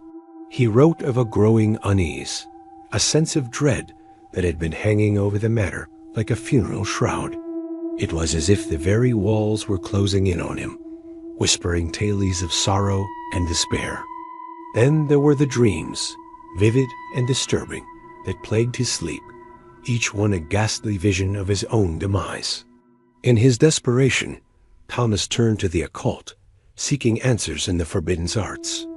He wrote of a growing unease, a sense of dread that had been hanging over the manor like a funeral shroud. It was as if the very walls were closing in on him, whispering tales of sorrow and despair. Then there were the dreams, vivid and disturbing, that plagued his sleep, each one a ghastly vision of his own demise. In his desperation, Thomas turned to the occult, seeking answers in the forbidden arts.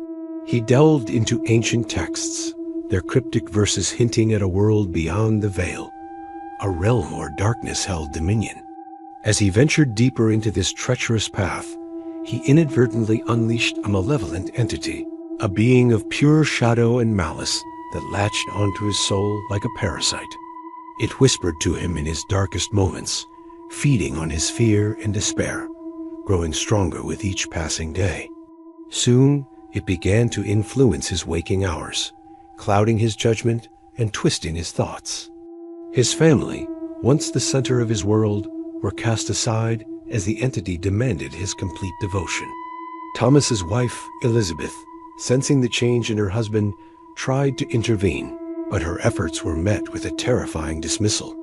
He delved into ancient texts, their cryptic verses hinting at a world beyond the veil, a realm where darkness held dominion. As he ventured deeper into this treacherous path, he inadvertently unleashed a malevolent entity, a being of pure shadow and malice that latched onto his soul like a parasite. It whispered to him in his darkest moments, feeding on his fear and despair, growing stronger with each passing day. Soon, it began to influence his waking hours, clouding his judgment and twisting his thoughts. His family, once the center of his world, were cast aside as the entity demanded his complete devotion. Thomas's wife, Elizabeth, sensing the change in her husband, tried to intervene, but her efforts were met with a terrifying dismissal.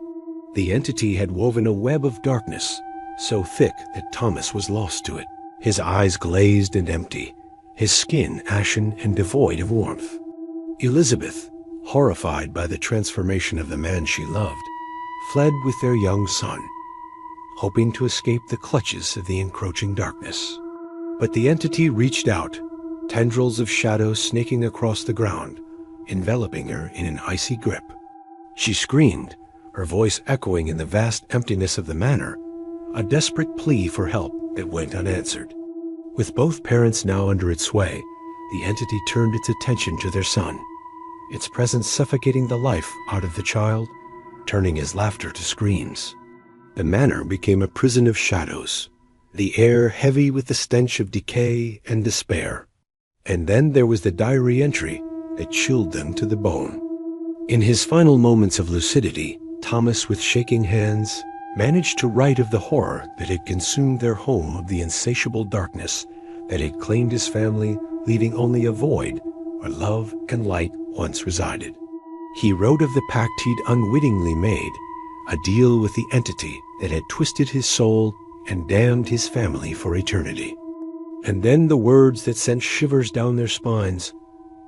The entity had woven a web of darkness, so thick that Thomas was lost to it, his eyes glazed and empty, his skin ashen and devoid of warmth. Elizabeth, horrified by the transformation of the man she loved, fled with their young son, hoping to escape the clutches of the encroaching darkness. But the entity reached out, tendrils of shadow snaking across the ground, enveloping her in an icy grip. She screamed, her voice echoing in the vast emptiness of the manor, a desperate plea for help that went unanswered. With both parents now under its sway, the entity turned its attention to their son, its presence suffocating the life out of the child, turning his laughter to screams. The manor became a prison of shadows, the air heavy with the stench of decay and despair. And then there was the diary entry that chilled them to the bone. In his final moments of lucidity, Thomas, with shaking hands, managed to write of the horror that had consumed their home, of the insatiable darkness that had claimed his family, leaving only a void where love and light once resided. He wrote of the pact he'd unwittingly made, a deal with the entity that had twisted his soul and damned his family for eternity. And then the words that sent shivers down their spines: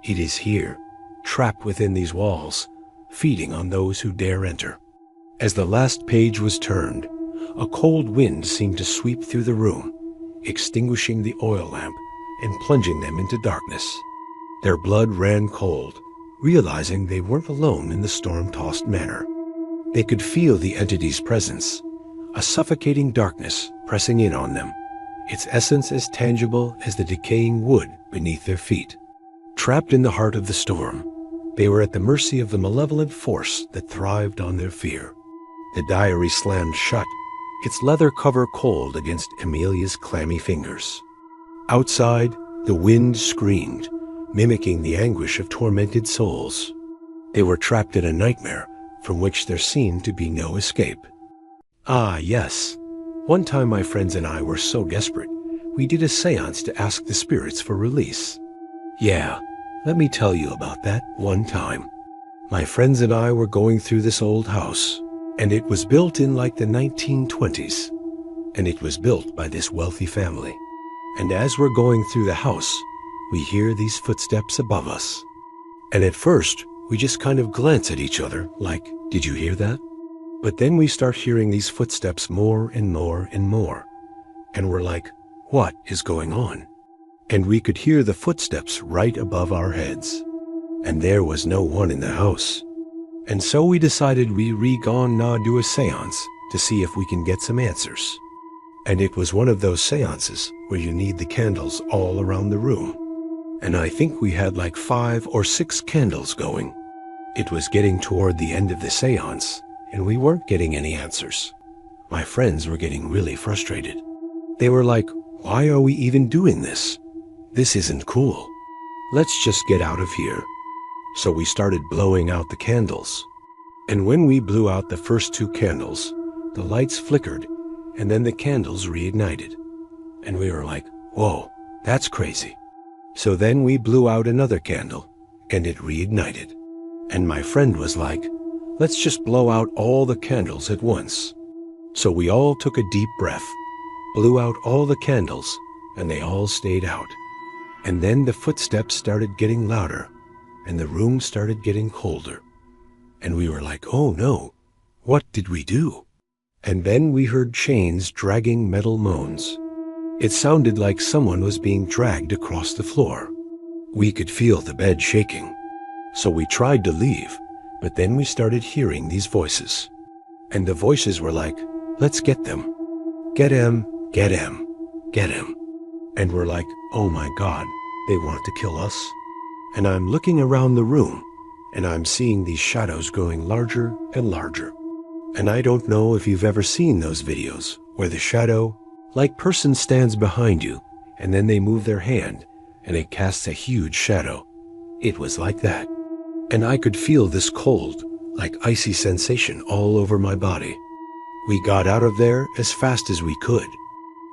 "It is here, trapped within these walls, feeding on those who dare enter." As the last page was turned, a cold wind seemed to sweep through the room, extinguishing the oil lamp and plunging them into darkness. Their blood ran cold, realizing they weren't alone in the storm-tossed manor. They could feel the entity's presence, a suffocating darkness pressing in on them, its essence as tangible as the decaying wood beneath their feet. Trapped in the heart of the storm, they were at the mercy of the malevolent force that thrived on their fear. The diary slammed shut, its leather cover cold against Amelia's clammy fingers. Outside, the wind screamed, mimicking the anguish of tormented souls. They were trapped in a nightmare from which there seemed to be no escape. Ah, yes. One time my friends and I were so desperate, we did a seance to ask the spirits for release. Yeah, let me tell you about that one time. My friends and I were going through this old house, and it was built in like the 1920s, and it was built by this wealthy family. And as we're going through the house, we hear these footsteps above us. And at first, we just kind of glance at each other like, "Did you hear that?" But then we start hearing these footsteps more and more and more. And we're like, what is going on? And we could hear the footsteps right above our heads. And there was no one in the house. And so we decided we gone na do a seance to see if we can get some answers. And it was one of those seances where you need the candles all around the room. And I think we had like 5 or 6 candles going. It was getting toward the end of the seance, and we weren't getting any answers. My friends were getting really frustrated. They were like, "Why are we even doing this? This isn't cool. Let's just get out of here." So we started blowing out the candles. And when we blew out the first 2 candles, the lights flickered, and then the candles reignited. And we were like, whoa, that's crazy. So then we blew out another candle, and it reignited. And my friend was like, let's just blow out all the candles at once. So we all took a deep breath, blew out all the candles, and they all stayed out. And then the footsteps started getting louder, and the room started getting colder. And we were like, oh no, what did we do? And then we heard chains dragging metal moans. It sounded like someone was being dragged across the floor. We could feel the bed shaking. So we tried to leave, but then we started hearing these voices. And the voices were like, let's get them. Get him, get him, get him. and we're like, oh my God, they want to kill us. And I'm looking around the room, and I'm seeing these shadows growing larger and larger. And I don't know if you've ever seen those videos where the shadow, like person, stands behind you, and then they move their hand, and it casts a huge shadow. It was like that. And I could feel this cold, like icy sensation all over my body. We got out of there as fast as we could.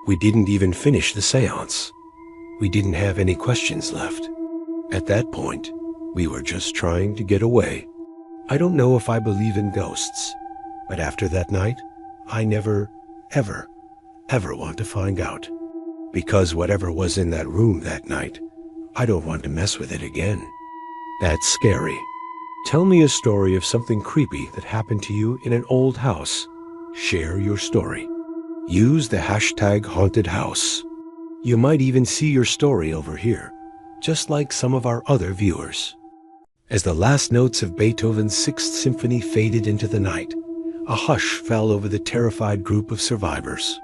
We didn't even finish the seance. We didn't have any questions left. At that point, we were just trying to get away. I don't know if I believe in ghosts, but after that night, I never, ever want to find out. Because whatever was in that room that night, I don't want to mess with it again. That's scary. Tell me a story of something creepy that happened to you in an old house. Share your story. Use the hashtag haunted house. You might even see your story over here, just like some of our other viewers. As the last notes of Beethoven's Sixth Symphony faded into the night, a hush fell over the terrified group of survivors.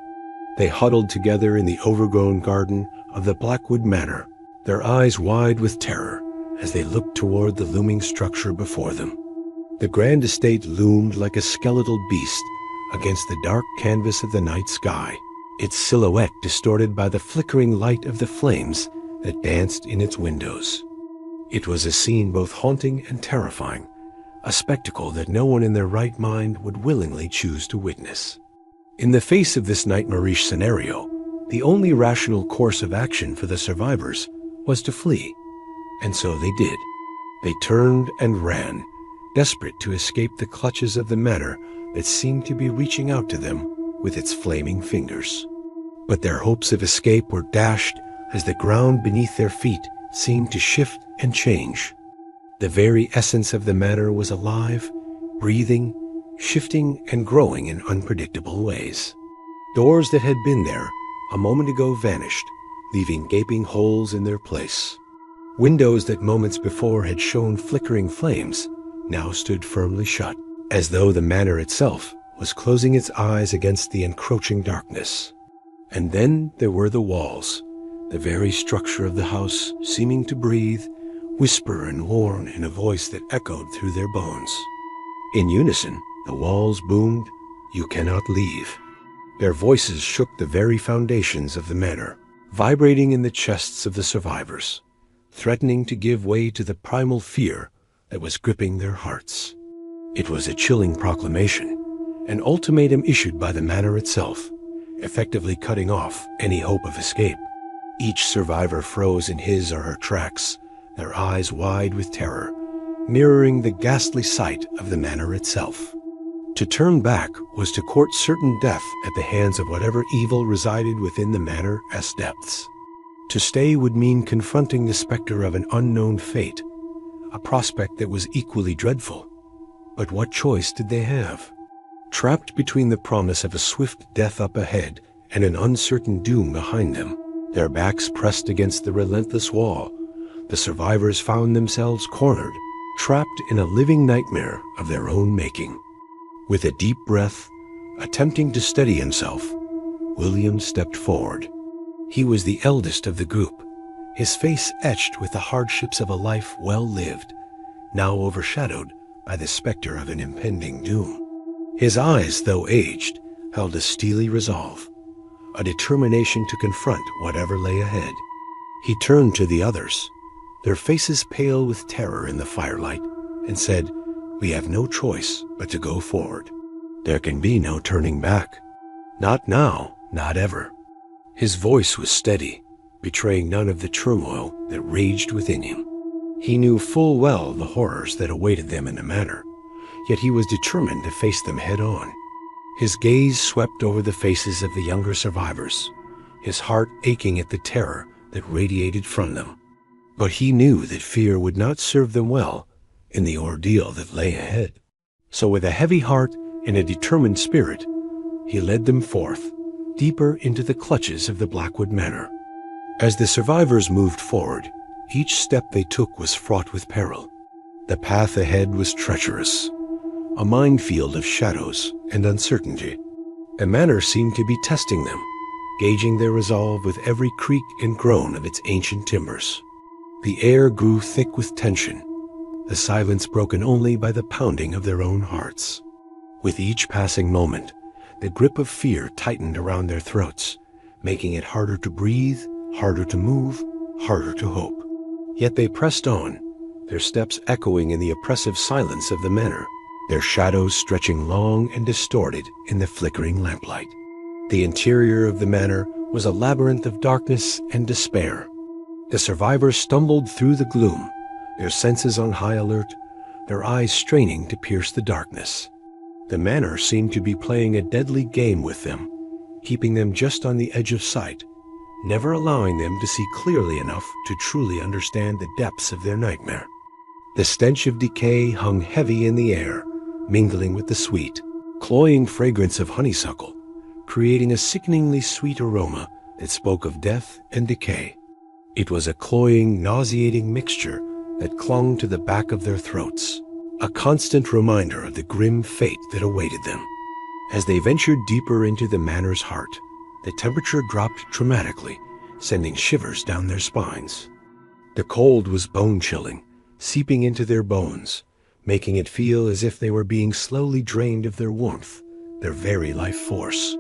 They huddled together in the overgrown garden of the Blackwood Manor, their eyes wide with terror as they looked toward the looming structure before them. The grand estate loomed like a skeletal beast against the dark canvas of the night sky, its silhouette distorted by the flickering light of the flames that danced in its windows. It was a scene both haunting and terrifying, a spectacle that no one in their right mind would willingly choose to witness. In the face of this nightmarish scenario, the only rational course of action for the survivors was to flee, and so they did. They turned and ran, desperate to escape the clutches of the manor that seemed to be reaching out to them with its flaming fingers. But their hopes of escape were dashed as the ground beneath their feet seemed to shift and change. The very essence of the manor was alive, breathing, shifting and growing in unpredictable ways. Doors that had been there a moment ago vanished, leaving gaping holes in their place. Windows that moments before had shown flickering flames now stood firmly shut, as though the manor itself was closing its eyes against the encroaching darkness. And then there were the walls, the very structure of the house seeming to breathe, whisper and warn in a voice that echoed through their bones. In unison, the walls boomed, "You cannot leave." Their voices shook the very foundations of the manor, vibrating in the chests of the survivors, threatening to give way to the primal fear that was gripping their hearts. It was a chilling proclamation, an ultimatum issued by the manor itself, effectively cutting off any hope of escape. Each survivor froze in his or her tracks, their eyes wide with terror, mirroring the ghastly sight of the manor itself. To turn back was to court certain death at the hands of whatever evil resided within the manor's depths. To stay would mean confronting the specter of an unknown fate, a prospect that was equally dreadful. But what choice did they have? Trapped between the promise of a swift death up ahead and an uncertain doom behind them, their backs pressed against the relentless wall, the survivors found themselves cornered, trapped in a living nightmare of their own making. With a deep breath, attempting to steady himself, William stepped forward. He was the eldest of the group, his face etched with the hardships of a life well lived, now overshadowed by the specter of an impending doom. His eyes, though aged, held a steely resolve, a determination to confront whatever lay ahead. He turned to the others, their faces pale with terror in the firelight, and said, "We have no choice but to go forward. There can be no turning back. Not now, not ever." His voice was steady, betraying none of the turmoil that raged within him. He knew full well the horrors that awaited them in the manor, yet he was determined to face them head on. His gaze swept over the faces of the younger survivors, his heart aching at the terror that radiated from them. But he knew that fear would not serve them well in the ordeal that lay ahead. So with a heavy heart and a determined spirit, he led them forth, deeper into the clutches of the Blackwood Manor. As the survivors moved forward, each step they took was fraught with peril. The path ahead was treacherous, a minefield of shadows and uncertainty. The manor seemed to be testing them, gauging their resolve with every creak and groan of its ancient timbers. The air grew thick with tension, the silence broken only by the pounding of their own hearts. With each passing moment, the grip of fear tightened around their throats, making it harder to breathe, harder to move, harder to hope. Yet they pressed on, their steps echoing in the oppressive silence of the manor, their shadows stretching long and distorted in the flickering lamplight. The interior of the manor was a labyrinth of darkness and despair. The survivors stumbled through the gloom, their senses on high alert, their eyes straining to pierce the darkness. The manor seemed to be playing a deadly game with them, keeping them just on the edge of sight, never allowing them to see clearly enough to truly understand the depths of their nightmare. The stench of decay hung heavy in the air, mingling with the sweet, cloying fragrance of honeysuckle, creating a sickeningly sweet aroma that spoke of death and decay. It was a cloying, nauseating mixture that clung to the back of their throats, a constant reminder of the grim fate that awaited them. As they ventured deeper into the manor's heart, the temperature dropped dramatically, sending shivers down their spines. The cold was bone-chilling, seeping into their bones, making it feel as if they were being slowly drained of their warmth, their very life force.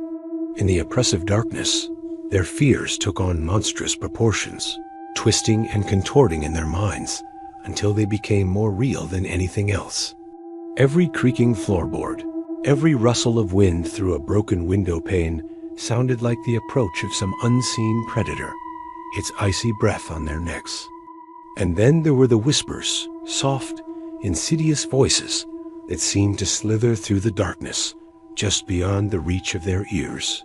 In the oppressive darkness, their fears took on monstrous proportions, twisting and contorting in their minds until they became more real than anything else. Every creaking floorboard, every rustle of wind through a broken window pane sounded like the approach of some unseen predator, its icy breath on their necks. And then there were the whispers, soft, insidious voices that seemed to slither through the darkness, just beyond the reach of their ears.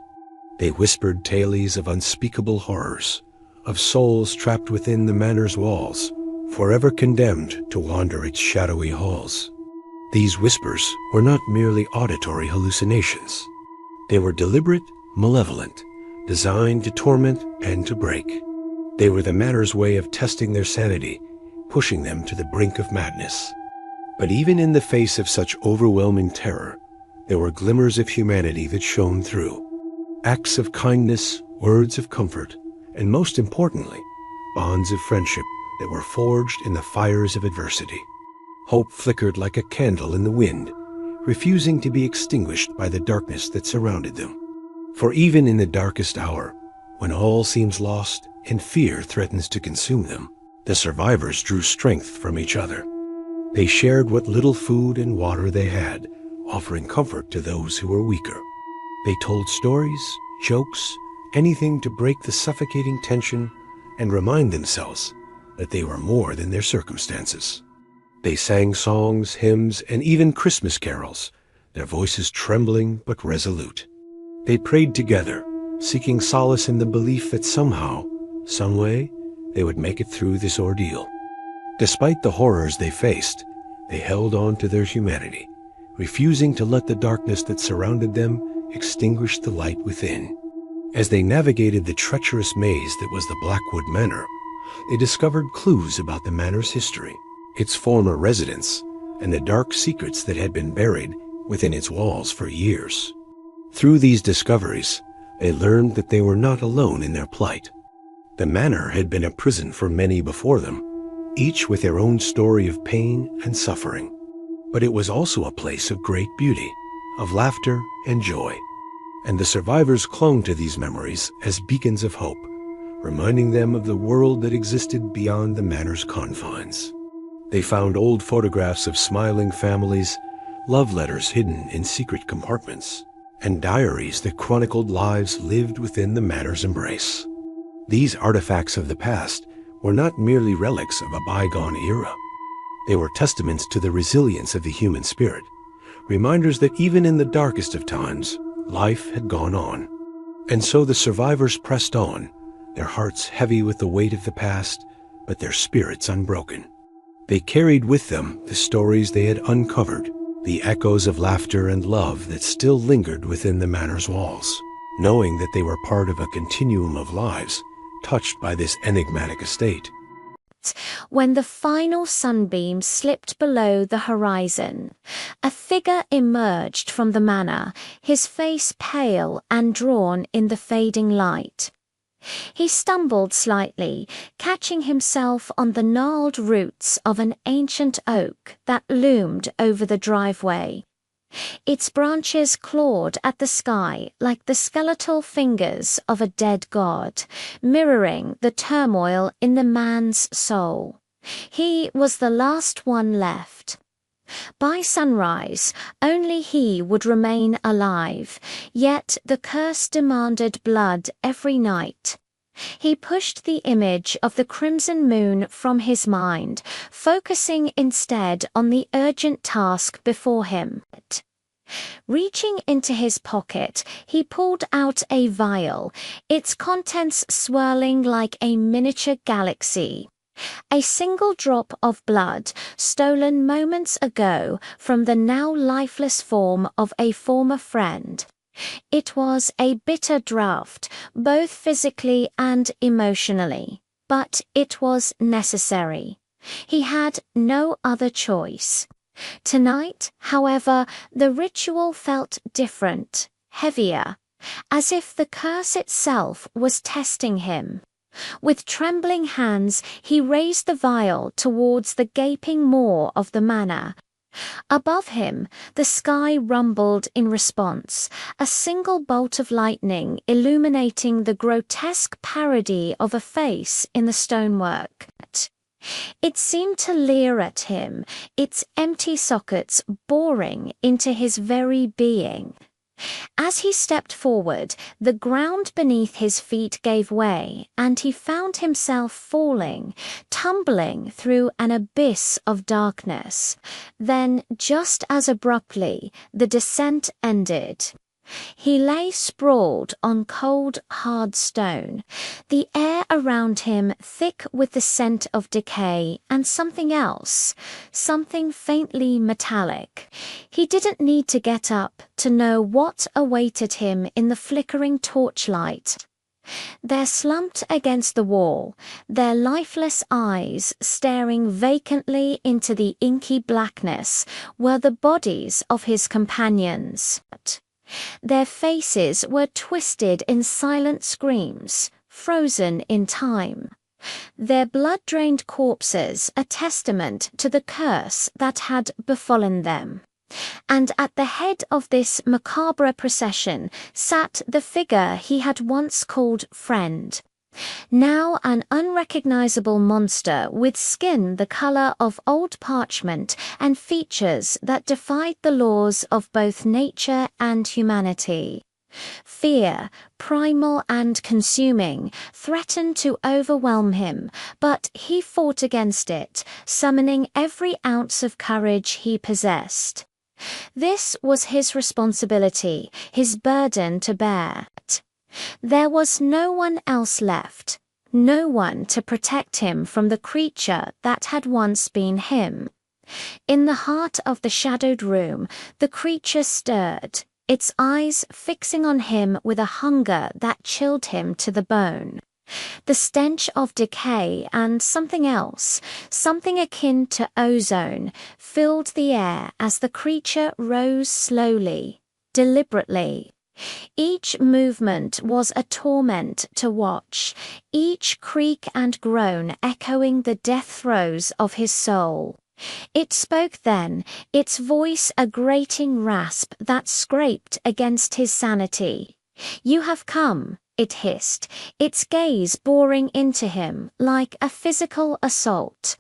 They whispered tales of unspeakable horrors, of souls trapped within the manor's walls, forever condemned to wander its shadowy halls. These whispers were not merely auditory hallucinations. They were deliberate, malevolent, designed to torment and to break. They were the manor's way of testing their sanity, pushing them to the brink of madness. But even in the face of such overwhelming terror, there were glimmers of humanity that shone through. Acts of kindness, words of comfort, and most importantly, bonds of friendship that were forged in the fires of adversity. Hope flickered like a candle in the wind, refusing to be extinguished by the darkness that surrounded them. For even in the darkest hour, when all seems lost and fear threatens to consume them, the survivors drew strength from each other. They shared what little food and water they had, offering comfort to those who were weaker. They told stories, jokes, anything to break the suffocating tension and remind themselves that they were more than their circumstances. They sang songs, hymns, and even Christmas carols, their voices trembling but resolute. They prayed together, seeking solace in the belief that somehow, some way, they would make it through this ordeal. Despite the horrors they faced, they held on to their humanity, refusing to let the darkness that surrounded them extinguish the light within. As they navigated the treacherous maze that was the Blackwood Manor, they discovered clues about the manor's history, its former residents, and the dark secrets that had been buried within its walls for years. Through these discoveries, they learned that they were not alone in their plight. The manor had been a prison for many before them, each with their own story of pain and suffering. But it was also a place of great beauty, of laughter and joy. And the survivors clung to these memories as beacons of hope, reminding them of the world that existed beyond the manor's confines. They found old photographs of smiling families, love letters hidden in secret compartments, and diaries that chronicled lives lived within the manor's embrace. These artifacts of the past were not merely relics of a bygone era. They were testaments to the resilience of the human spirit, reminders that even in the darkest of times, life had gone on. And so the survivors pressed on, their hearts heavy with the weight of the past, but their spirits unbroken. They carried with them the stories they had uncovered, the echoes of laughter and love that still lingered within the manor's walls, knowing that they were part of a continuum of lives touched by this enigmatic estate. When the final sunbeam slipped below the horizon, a figure emerged from the manor, his face pale and drawn in the fading light. He stumbled slightly, catching himself on the gnarled roots of an ancient oak that loomed over the driveway. Its branches clawed at the sky like the skeletal fingers of a dead god, mirroring the turmoil in the man's soul. He was the last one left. By sunrise, only he would remain alive, yet the curse demanded blood every night. He pushed the image of the crimson moon from his mind, focusing instead on the urgent task before him. Reaching into his pocket, he pulled out a vial, its contents swirling like a miniature galaxy. A single drop of blood, stolen moments ago from the now lifeless form of a former friend. It was a bitter draught, both physically and emotionally, but it was necessary. He had no other choice. Tonight, however, the ritual felt different, heavier, as if the curse itself was testing him. With trembling hands, he raised the vial towards the gaping maw of the manor. Above him, the sky rumbled in response, a single bolt of lightning illuminating the grotesque parody of a face in the stonework. It seemed to leer at him, its empty sockets boring into his very being. As he stepped forward, the ground beneath his feet gave way, and he found himself falling, tumbling through an abyss of darkness. Then, just as abruptly, the descent ended. He lay sprawled on cold, hard stone, the air around him thick with the scent of decay and something else, something faintly metallic. He didn't need to get up to know what awaited him in the flickering torchlight. There, slumped against the wall, their lifeless eyes staring vacantly into the inky blackness, were the bodies of his companions. Their faces were twisted in silent screams, frozen in time. Their blood-drained corpses a testament to the curse that had befallen them. And at the head of this macabre procession sat the figure he had once called friend. Now an unrecognizable monster with skin the color of old parchment and features that defied the laws of both nature and humanity. Fear, primal and consuming, threatened to overwhelm him, but he fought against it, summoning every ounce of courage he possessed. This was his responsibility, his burden to bear. There was no one else left, no one to protect him from the creature that had once been him. In the heart of the shadowed room, the creature stirred, its eyes fixing on him with a hunger that chilled him to the bone. The stench of decay and something else, something akin to ozone, filled the air as the creature rose slowly, deliberately. Each movement was a torment to watch, each creak and groan echoing the death throes of his soul. It spoke then, its voice a grating rasp that scraped against his sanity. "You have come," it hissed, its gaze boring into him like a physical assault.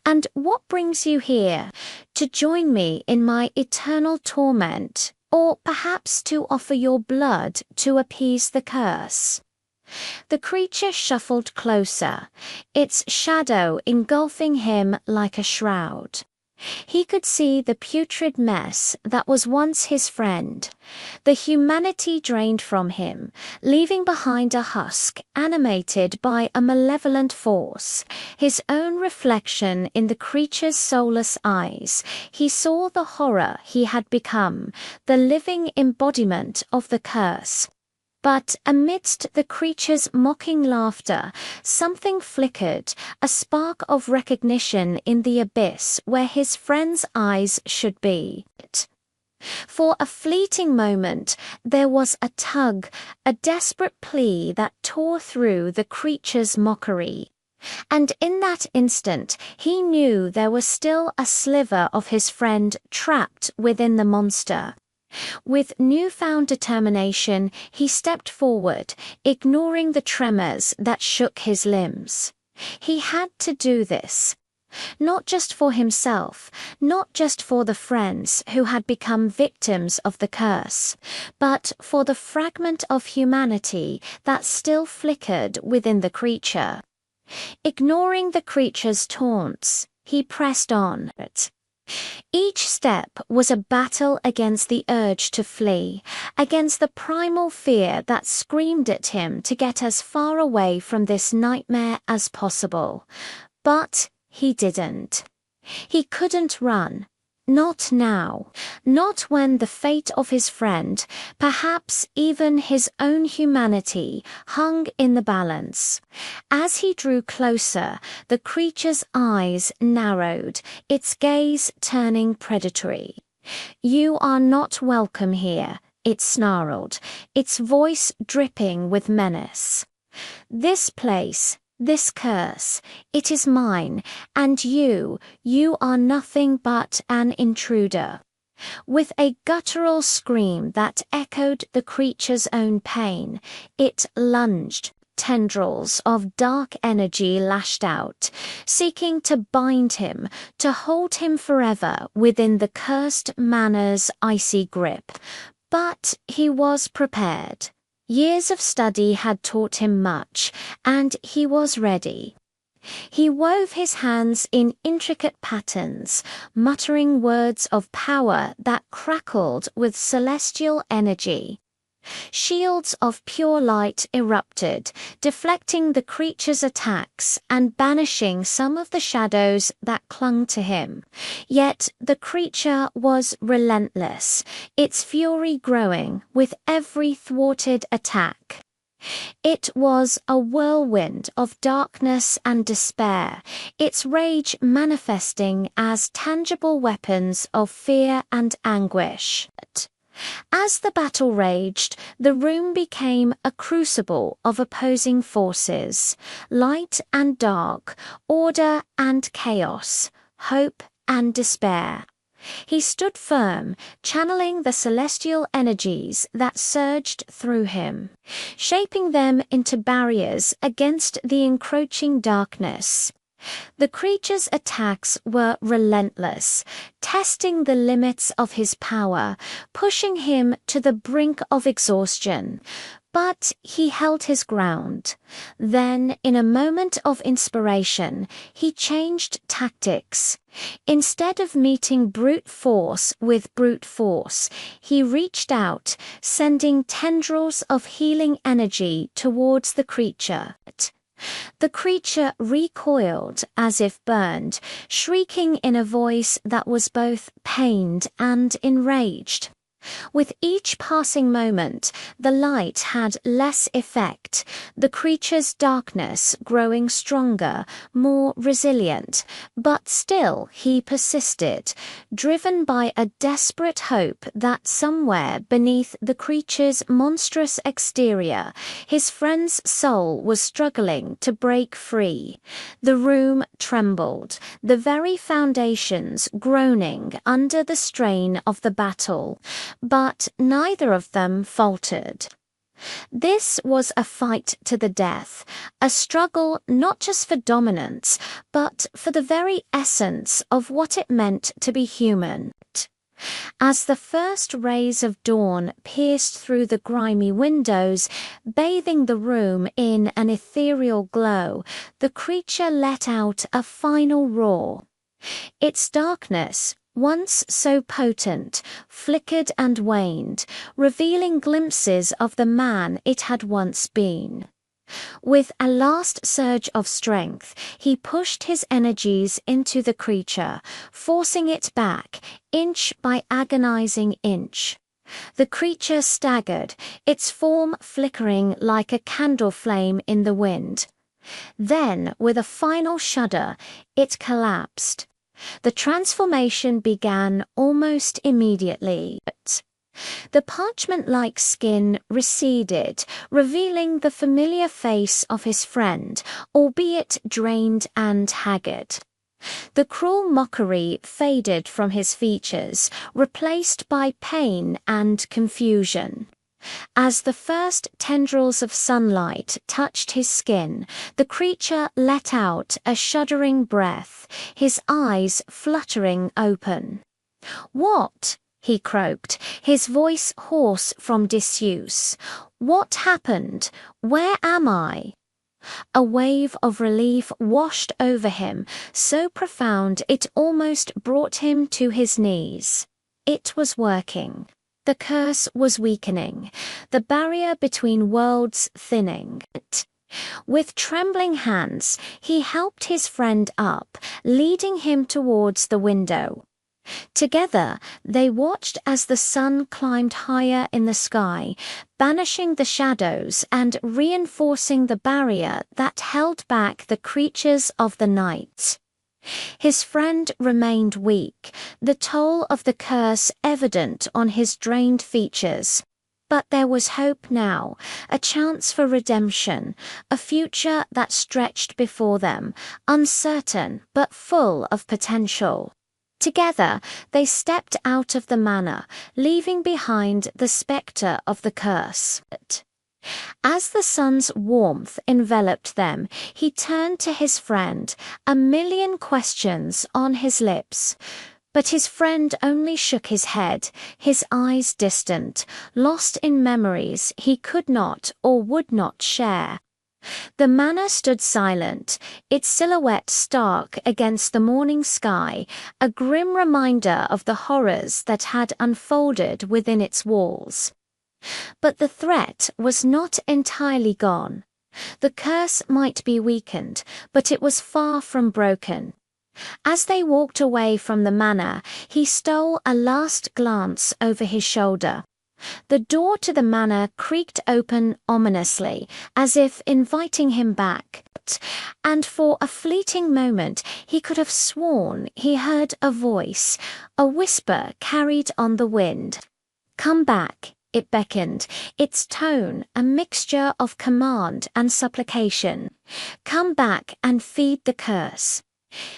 "And what brings you here? To join me in my eternal torment? Or perhaps to offer your blood to appease the curse?" The creature shuffled closer, its shadow engulfing him like a shroud. He could see the putrid mess that was once his friend, the humanity drained from him, leaving behind a husk animated by a malevolent force. His own reflection in the creature's soulless eyes, he saw the horror he had become, the living embodiment of the curse. But amidst the creature's mocking laughter, something flickered, a spark of recognition in the abyss where his friend's eyes should be. For a fleeting moment, there was a tug, a desperate plea that tore through the creature's mockery. And in that instant, he knew there was still a sliver of his friend trapped within the monster. With newfound determination, he stepped forward, ignoring the tremors that shook his limbs. He had to do this. Not just for himself, not just for the friends who had become victims of the curse, but for the fragment of humanity that still flickered within the creature. Ignoring the creature's taunts, he pressed on. Each step was a battle against the urge to flee, against the primal fear that screamed at him to get as far away from this nightmare as possible. But he didn't. He couldn't run. Not now. Not when the fate of his friend, perhaps even his own humanity, hung in the balance. As he drew closer, the creature's eyes narrowed, its gaze turning predatory. "You are not welcome here," it snarled, its voice dripping with menace. "This place, this curse, it is mine, and you are nothing but an intruder." With a guttural scream that echoed the creature's own pain, it lunged. Tendrils of dark energy lashed out, seeking to bind him, to hold him forever within the cursed manor's icy grip. But he was prepared. Years of study had taught him much, and he was ready. He wove his hands in intricate patterns, muttering words of power that crackled with celestial energy. Shields of pure light erupted, deflecting the creature's attacks and banishing some of the shadows that clung to him. Yet the creature was relentless, its fury growing with every thwarted attack. It was a whirlwind of darkness and despair, its rage manifesting as tangible weapons of fear and anguish. As the battle raged, the room became a crucible of opposing forces, light and dark, order and chaos, hope and despair. He stood firm, channeling the celestial energies that surged through him, shaping them into barriers against the encroaching darkness. The creature's attacks were relentless, testing the limits of his power, pushing him to the brink of exhaustion. But he held his ground. Then, in a moment of inspiration, he changed tactics. Instead of meeting brute force with brute force, he reached out, sending tendrils of healing energy towards the creature. The creature recoiled as if burned, shrieking in a voice that was both pained and enraged. With each passing moment, the light had less effect, the creature's darkness growing stronger, more resilient. But still he persisted, driven by a desperate hope that somewhere beneath the creature's monstrous exterior, his friend's soul was struggling to break free. The room trembled, the very foundations groaning under the strain of the battle. But neither of them faltered. This was a fight to the death, a struggle not just for dominance, but for the very essence of what it meant to be human. As the first rays of dawn pierced through the grimy windows, bathing the room in an ethereal glow, the creature let out a final roar. Its darkness, once so potent, flickered and waned, revealing glimpses of the man it had once been. With a last surge of strength, he pushed his energies into the creature, forcing it back, inch by agonizing inch. The creature staggered, its form flickering like a candle flame in the wind. Then, with a final shudder, it collapsed. The transformation began almost immediately. The parchment-like skin receded, revealing the familiar face of his friend, albeit drained and haggard. The cruel mockery faded from his features, replaced by pain and confusion. As the first tendrils of sunlight touched his skin, the creature let out a shuddering breath, his eyes fluttering open. "What?" he croaked, his voice hoarse from disuse. "What happened? Where am I?" A wave of relief washed over him, so profound it almost brought him to his knees. It was working. The curse was weakening, the barrier between worlds thinning. With trembling hands, he helped his friend up, leading him towards the window. Together, they watched as the sun climbed higher in the sky, banishing the shadows and reinforcing the barrier that held back the creatures of the night. His friend remained weak, the toll of the curse evident on his drained features. But there was hope now, a chance for redemption, a future that stretched before them, uncertain but full of potential. Together, they stepped out of the manor, leaving behind the spectre of the curse. As the sun's warmth enveloped them, he turned to his friend, a million questions on his lips. But his friend only shook his head, his eyes distant, lost in memories he could not or would not share. The manor stood silent, its silhouette stark against the morning sky, a grim reminder of the horrors that had unfolded within its walls. But the threat was not entirely gone. The curse might be weakened, but it was far from broken. As they walked away from the manor, he stole a last glance over his shoulder. The door to the manor creaked open ominously, as if inviting him back, and for a fleeting moment he could have sworn he heard a voice, a whisper carried on the wind. "Come back," it beckoned, its tone a mixture of command and supplication. "Come back and feed the curse."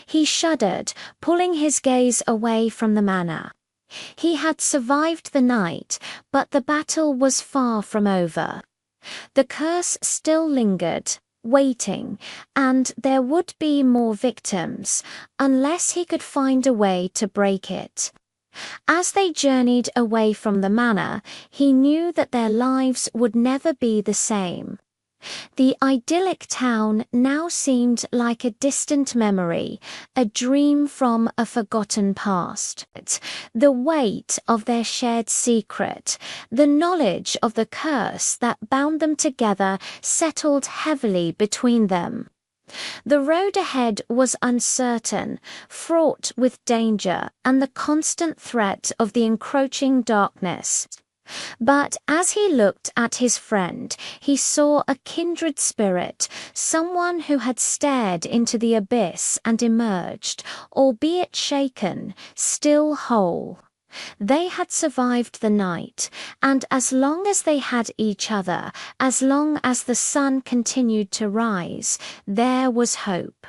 He shuddered, pulling his gaze away from the manor. He had survived the night, but the battle was far from over. The curse still lingered, waiting, and there would be more victims, unless he could find a way to break it. As they journeyed away from the manor, he knew that their lives would never be the same. The idyllic town now seemed like a distant memory, a dream from a forgotten past. The weight of their shared secret, the knowledge of the curse that bound them together settled heavily between them. The road ahead was uncertain, fraught with danger and the constant threat of the encroaching darkness. But as he looked at his friend, he saw a kindred spirit, someone who had stared into the abyss and emerged, albeit shaken, still whole. They had survived the night, and as long as they had each other, as long as the sun continued to rise, there was hope.